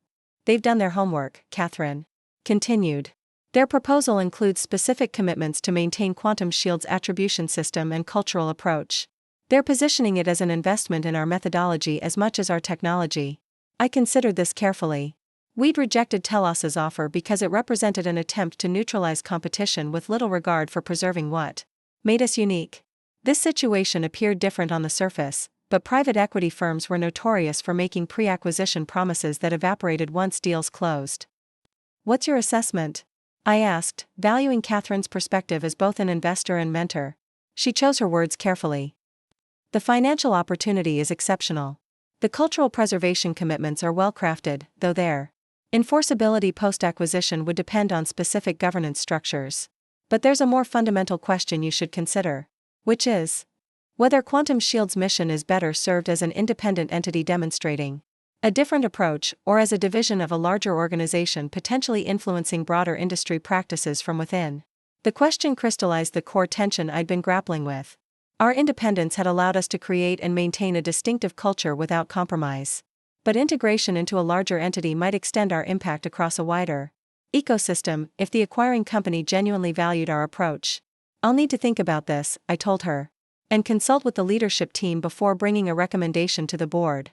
"They've done their homework," Catherine continued. "Their proposal includes specific commitments to maintain Quantum Shield's attribution system and cultural approach. They're positioning it as an investment in our methodology as much as our technology." I considered this carefully. We'd rejected TELUS's offer because it represented an attempt to neutralize competition with little regard for preserving what made us unique. This situation appeared different on the surface, but private equity firms were notorious for making pre-acquisition promises that evaporated once deals closed. "What's your assessment?" I asked, valuing Catherine's perspective as both an investor and mentor. She chose her words carefully. "The financial opportunity is exceptional. The cultural preservation commitments are well-crafted, though their enforceability post-acquisition would depend on specific governance structures. But there's a more fundamental question you should consider, which is whether Quantum Shield's mission is better served as an independent entity demonstrating a different approach, or as a division of a larger organization potentially influencing broader industry practices from within." The question crystallized the core tension I'd been grappling with. Our independence had allowed us to create and maintain a distinctive culture without compromise. But integration into a larger entity might extend our impact across a wider ecosystem if the acquiring company genuinely valued our approach. "I'll need to think about this," I told her, "and consult with the leadership team before bringing a recommendation to the board."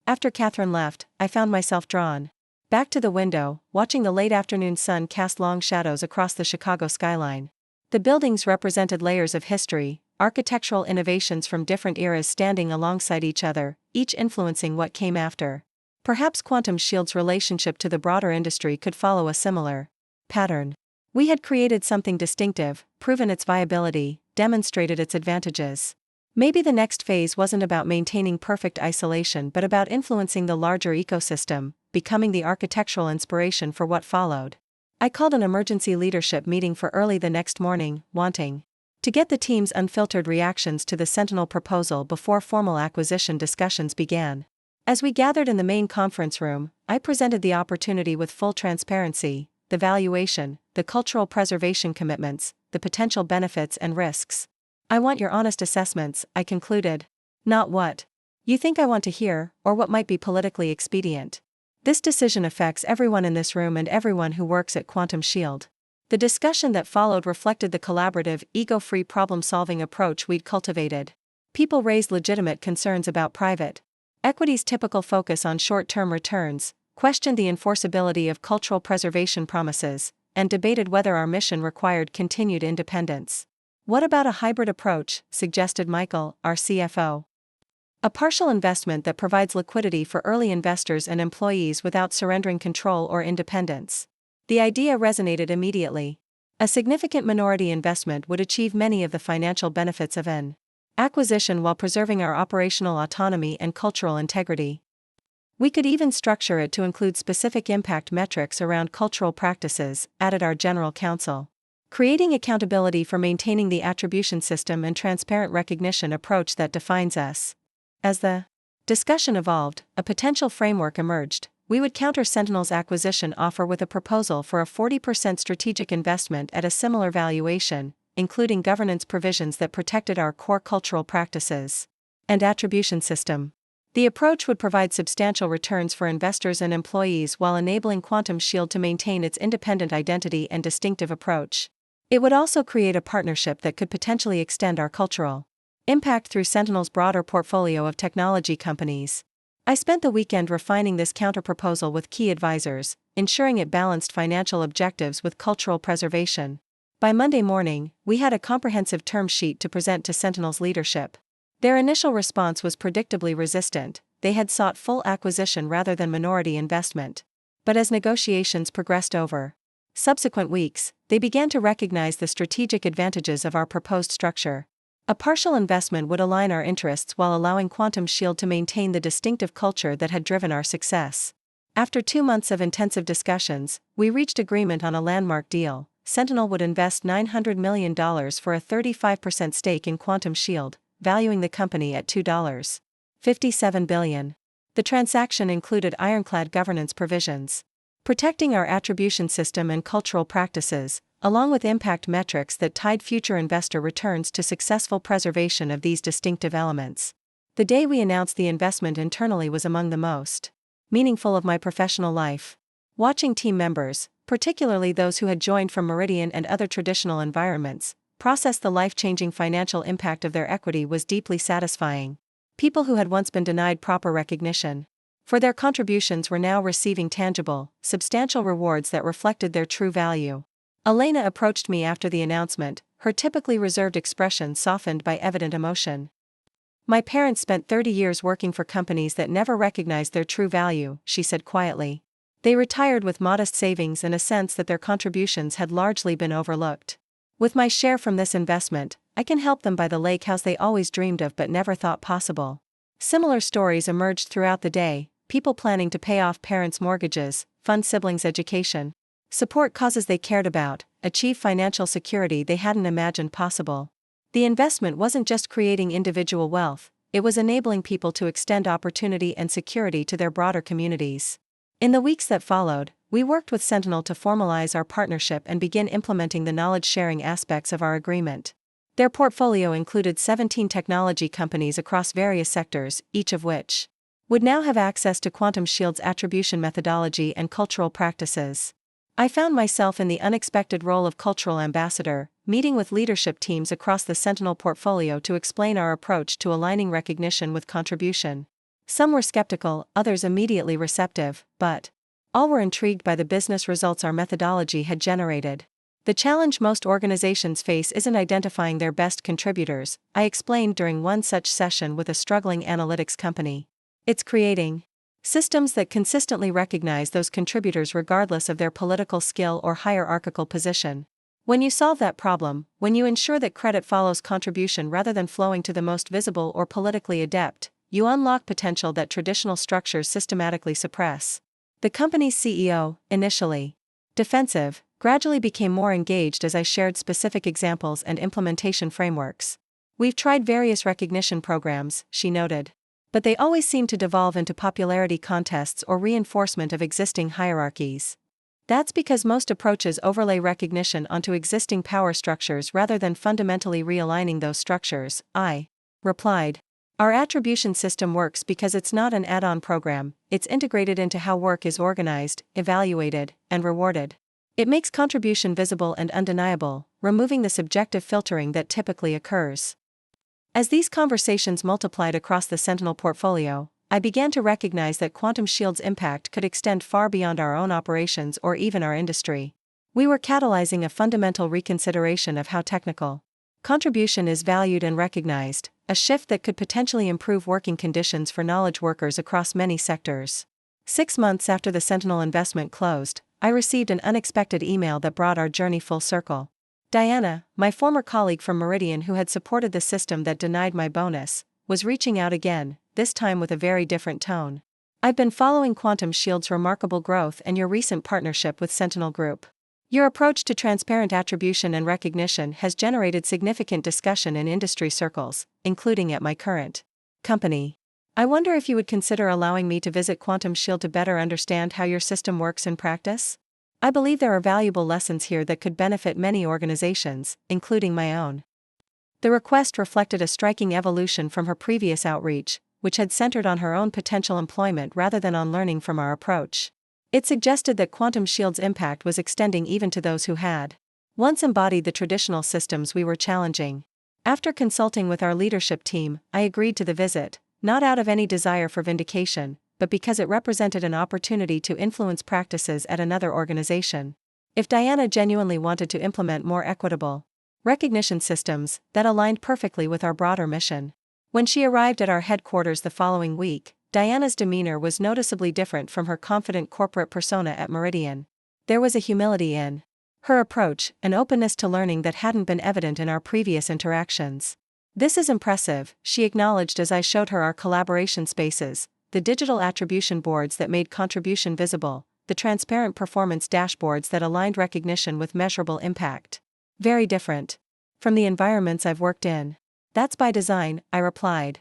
After Catherine left, I found myself drawn back to the window, watching the late afternoon sun cast long shadows across the Chicago skyline. The buildings represented layers of history, architectural innovations from different eras standing alongside each other, each influencing what came after. Perhaps Quantum Shield's relationship to the broader industry could follow a similar pattern. We had created something distinctive, proven its viability, demonstrated its advantages. Maybe the next phase wasn't about maintaining perfect isolation but about influencing the larger ecosystem, becoming the architectural inspiration for what followed. I called an emergency leadership meeting for early the next morning, wanting to get the team's unfiltered reactions to the Sentinel proposal before formal acquisition discussions began. As we gathered in the main conference room, I presented the opportunity with full transparency: the valuation, the cultural preservation commitments, the potential benefits and risks. "I want your honest assessments," I concluded. "Not what you think I want to hear, or what might be politically expedient. This decision affects everyone in this room and everyone who works at Quantum Shield." The discussion that followed reflected the collaborative, ego-free problem-solving approach we'd cultivated. People raised legitimate concerns about private equity's typical focus on short-term returns, questioned the enforceability of cultural preservation promises, and debated whether our mission required continued independence. "What about a hybrid approach?" suggested Michael, our CFO. "A partial investment that provides liquidity for early investors and employees without surrendering control or independence." The idea resonated immediately. A significant minority investment would achieve many of the financial benefits of an acquisition while preserving our operational autonomy and cultural integrity. We could even structure it to include specific impact metrics around cultural practices, added our general counsel. Creating accountability for maintaining the attribution system and transparent recognition approach that defines us. As the discussion evolved, a potential framework emerged. We would counter Sentinel's acquisition offer with a proposal for a 40% strategic investment at a similar valuation, including governance provisions that protected our core cultural practices and attribution system. The approach would provide substantial returns for investors and employees while enabling Quantum Shield to maintain its independent identity and distinctive approach. It would also create a partnership that could potentially extend our cultural impact through Sentinel's broader portfolio of technology companies. I spent the weekend refining this counterproposal with key advisors, ensuring it balanced financial objectives with cultural preservation. By Monday morning, we had a comprehensive term sheet to present to Sentinel's leadership. Their initial response was predictably resistant. They had sought full acquisition rather than minority investment. But as negotiations progressed over subsequent weeks, they began to recognize the strategic advantages of our proposed structure. A partial investment would align our interests while allowing Quantum Shield to maintain the distinctive culture that had driven our success. After 2 months of intensive discussions, we reached agreement on a landmark deal. Sentinel would invest $900 million for a 35% stake in Quantum Shield, valuing the company at $2.57 billion. The transaction included ironclad governance provisions, protecting our attribution system and cultural practices, along with impact metrics that tied future investor returns to successful preservation of these distinctive elements. The day we announced the investment internally was among the most meaningful of my professional life. Watching team members, particularly those who had joined from Meridian and other traditional environments, process the life-changing financial impact of their equity was deeply satisfying. People who had once been denied proper recognition for their contributions were now receiving tangible, substantial rewards that reflected their true value. Elena approached me after the announcement, her typically reserved expression softened by evident emotion. "My parents spent 30 years working for companies that never recognized their true value," she said quietly. "They retired with modest savings and a sense that their contributions had largely been overlooked. With my share from this investment, I can help them buy the lake house they always dreamed of but never thought possible." Similar stories emerged throughout the day, people planning to pay off parents' mortgages, fund siblings' education, support causes they cared about, achieve financial security they hadn't imagined possible. The investment wasn't just creating individual wealth, it was enabling people to extend opportunity and security to their broader communities. In the weeks that followed, we worked with Sentinel to formalize our partnership and begin implementing the knowledge-sharing aspects of our agreement. Their portfolio included 17 technology companies across various sectors, each of which would now have access to Quantum Shield's attribution methodology and cultural practices. I found myself in the unexpected role of cultural ambassador, meeting with leadership teams across the Sentinel portfolio to explain our approach to aligning recognition with contribution. Some were skeptical, others immediately receptive, but all were intrigued by the business results our methodology had generated. "The challenge most organizations face isn't identifying their best contributors," I explained during one such session with a struggling analytics company. "It's creating systems that consistently recognize those contributors regardless of their political skill or hierarchical position. When you solve that problem, when you ensure that credit follows contribution rather than flowing to the most visible or politically adept, you unlock potential that traditional structures systematically suppress." The company's CEO, initially defensive, gradually became more engaged as I shared specific examples and implementation frameworks. "We've tried various recognition programs," she noted, "but they always seem to devolve into popularity contests or reinforcement of existing hierarchies. That's because most approaches overlay recognition onto existing power structures rather than fundamentally realigning those structures," I replied. "Our attribution system works because it's not an add-on program, it's integrated into how work is organized, evaluated, and rewarded. It makes contribution visible and undeniable, removing the subjective filtering that typically occurs." As these conversations multiplied across the Sentinel portfolio, I began to recognize that Quantum Shield's impact could extend far beyond our own operations or even our industry. We were catalyzing a fundamental reconsideration of how technical contribution is valued and recognized, a shift that could potentially improve working conditions for knowledge workers across many sectors. 6 months after the Sentinel investment closed, I received an unexpected email that brought our journey full circle. Diana, my former colleague from Meridian who had supported the system that denied my bonus, was reaching out again, this time with a very different tone. I've been following Quantum Shield's remarkable growth and your recent partnership with Sentinel Group. Your approach to transparent attribution and recognition has generated significant discussion in industry circles, including at my current company. I wonder if you would consider allowing me to visit Quantum Shield to better understand how your system works in practice? I believe there are valuable lessons here that could benefit many organizations, including my own. The request reflected a striking evolution from her previous outreach, which had centered on her own potential employment rather than on learning from our approach. It suggested that Quantum Shield's impact was extending even to those who had once embodied the traditional systems we were challenging. After consulting with our leadership team, I agreed to the visit, not out of any desire for vindication, but because it represented an opportunity to influence practices at another organization. If Diana genuinely wanted to implement more equitable recognition systems, that aligned perfectly with our broader mission. When she arrived at our headquarters the following week, Diana's demeanor was noticeably different from her confident corporate persona at Meridian. There was a humility in her approach, an openness to learning that hadn't been evident in our previous interactions. "This is impressive," she acknowledged as I showed her our collaboration spaces, the digital attribution boards that made contribution visible, the transparent performance dashboards that aligned recognition with measurable impact. "Very different from the environments I've worked in." "That's by design," I replied.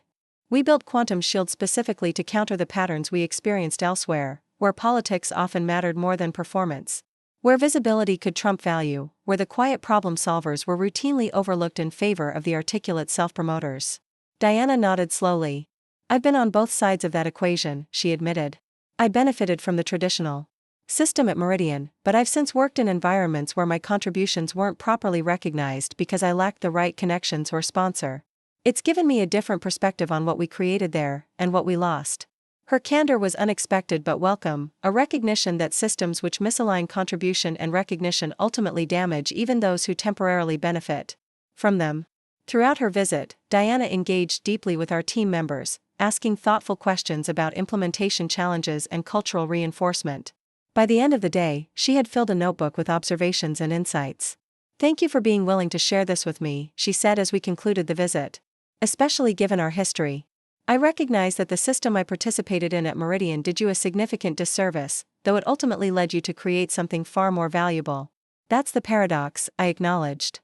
"We built Quantum Shield specifically to counter the patterns we experienced elsewhere, where politics often mattered more than performance, where visibility could trump value, where the quiet problem solvers were routinely overlooked in favor of the articulate self-promoters." Diana nodded slowly. "I've been on both sides of that equation," she admitted. "I benefited from the traditional system at Meridian, but I've since worked in environments where my contributions weren't properly recognized because I lacked the right connections or sponsor. It's given me a different perspective on what we created there, and what we lost." Her candor was unexpected but welcome, a recognition that systems which misalign contribution and recognition ultimately damage even those who temporarily benefit from them. Throughout her visit, Diana engaged deeply with our team members, asking thoughtful questions about implementation challenges and cultural reinforcement. By the end of the day, she had filled a notebook with observations and insights. "Thank you for being willing to share this with me," she said as we concluded the visit. "Especially given our history. I recognize that the system I participated in at Meridian did you a significant disservice, though it ultimately led you to create something far more valuable." "That's the paradox," I acknowledged.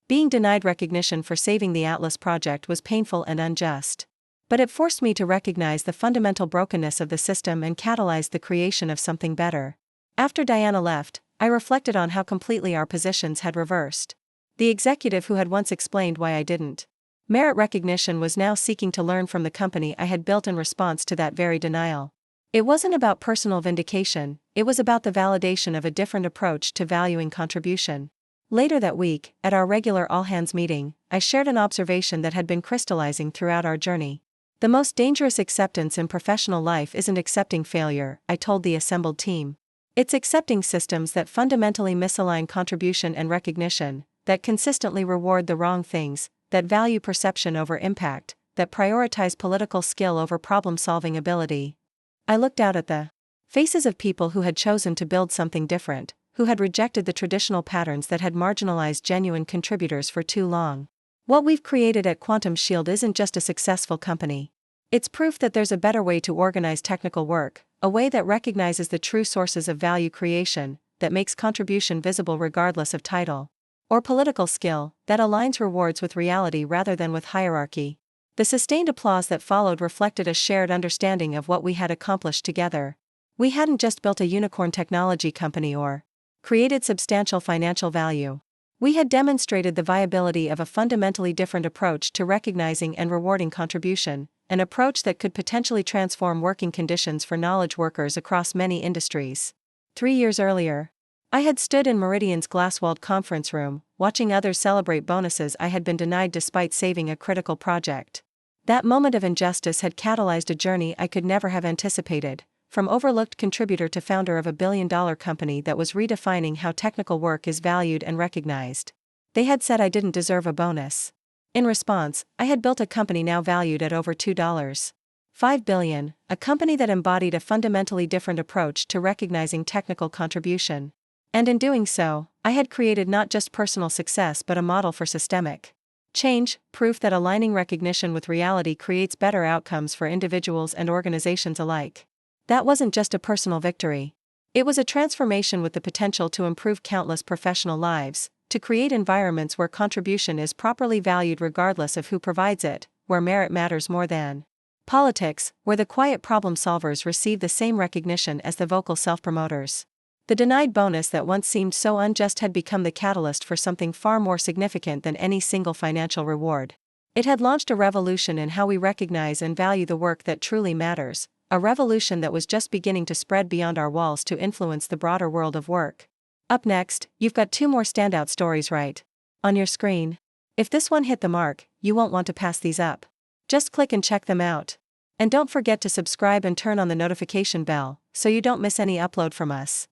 "Being denied recognition for saving the Atlas project was painful and unjust. But it forced me to recognize the fundamental brokenness of the system and catalyzed the creation of something better." After Diana left, I reflected on how completely our positions had reversed. The executive who had once explained why I didn't merit recognition was now seeking to learn from the company I had built in response to that very denial. It wasn't about personal vindication, it was about the validation of a different approach to valuing contribution. Later that week, at our regular all-hands meeting, I shared an observation that had been crystallizing throughout our journey. "The most dangerous acceptance in professional life isn't accepting failure," I told the assembled team. "It's accepting systems that fundamentally misalign contribution and recognition, that consistently reward the wrong things, that value perception over impact, that prioritize political skill over problem-solving ability." I looked out at the faces of people who had chosen to build something different, who had rejected the traditional patterns that had marginalized genuine contributors for too long. What we've created at Quantum Shield isn't just a successful company. It's proof that there's a better way to organize technical work, a way that recognizes the true sources of value creation, that makes contribution visible regardless of title or political skill, that aligns rewards with reality rather than with hierarchy. The sustained applause that followed reflected a shared understanding of what we had accomplished together. We hadn't just built a unicorn technology company or created substantial financial value. We had demonstrated the viability of a fundamentally different approach to recognizing and rewarding contribution, an approach that could potentially transform working conditions for knowledge workers across many industries. 3 years earlier, I had stood in Meridian's glass-walled conference room, watching others celebrate bonuses I had been denied despite saving a critical project. That moment of injustice had catalyzed a journey I could never have anticipated, from overlooked contributor to founder of a billion-dollar company that was redefining how technical work is valued and recognized. They had said I didn't deserve a bonus. In response, I had built a company now valued at over $2 5 billion, a company that embodied a fundamentally different approach to recognizing technical contribution. And in doing so, I had created not just personal success but a model for systemic change, proof that aligning recognition with reality creates better outcomes for individuals and organizations alike. That wasn't just a personal victory. It was a transformation with the potential to improve countless professional lives, to create environments where contribution is properly valued regardless of who provides it, where merit matters more than politics, where the quiet problem solvers receive the same recognition as the vocal self-promoters. The denied bonus that once seemed so unjust had become the catalyst for something far more significant than any single financial reward. It had launched a revolution in how we recognize and value the work that truly matters, a revolution that was just beginning to spread beyond our walls to influence the broader world of work. Up next, you've got 2 more standout stories right on your screen. If this one hit the mark, you won't want to pass these up. Just click and check them out. And don't forget to subscribe and turn on the notification bell, so you don't miss any upload from us.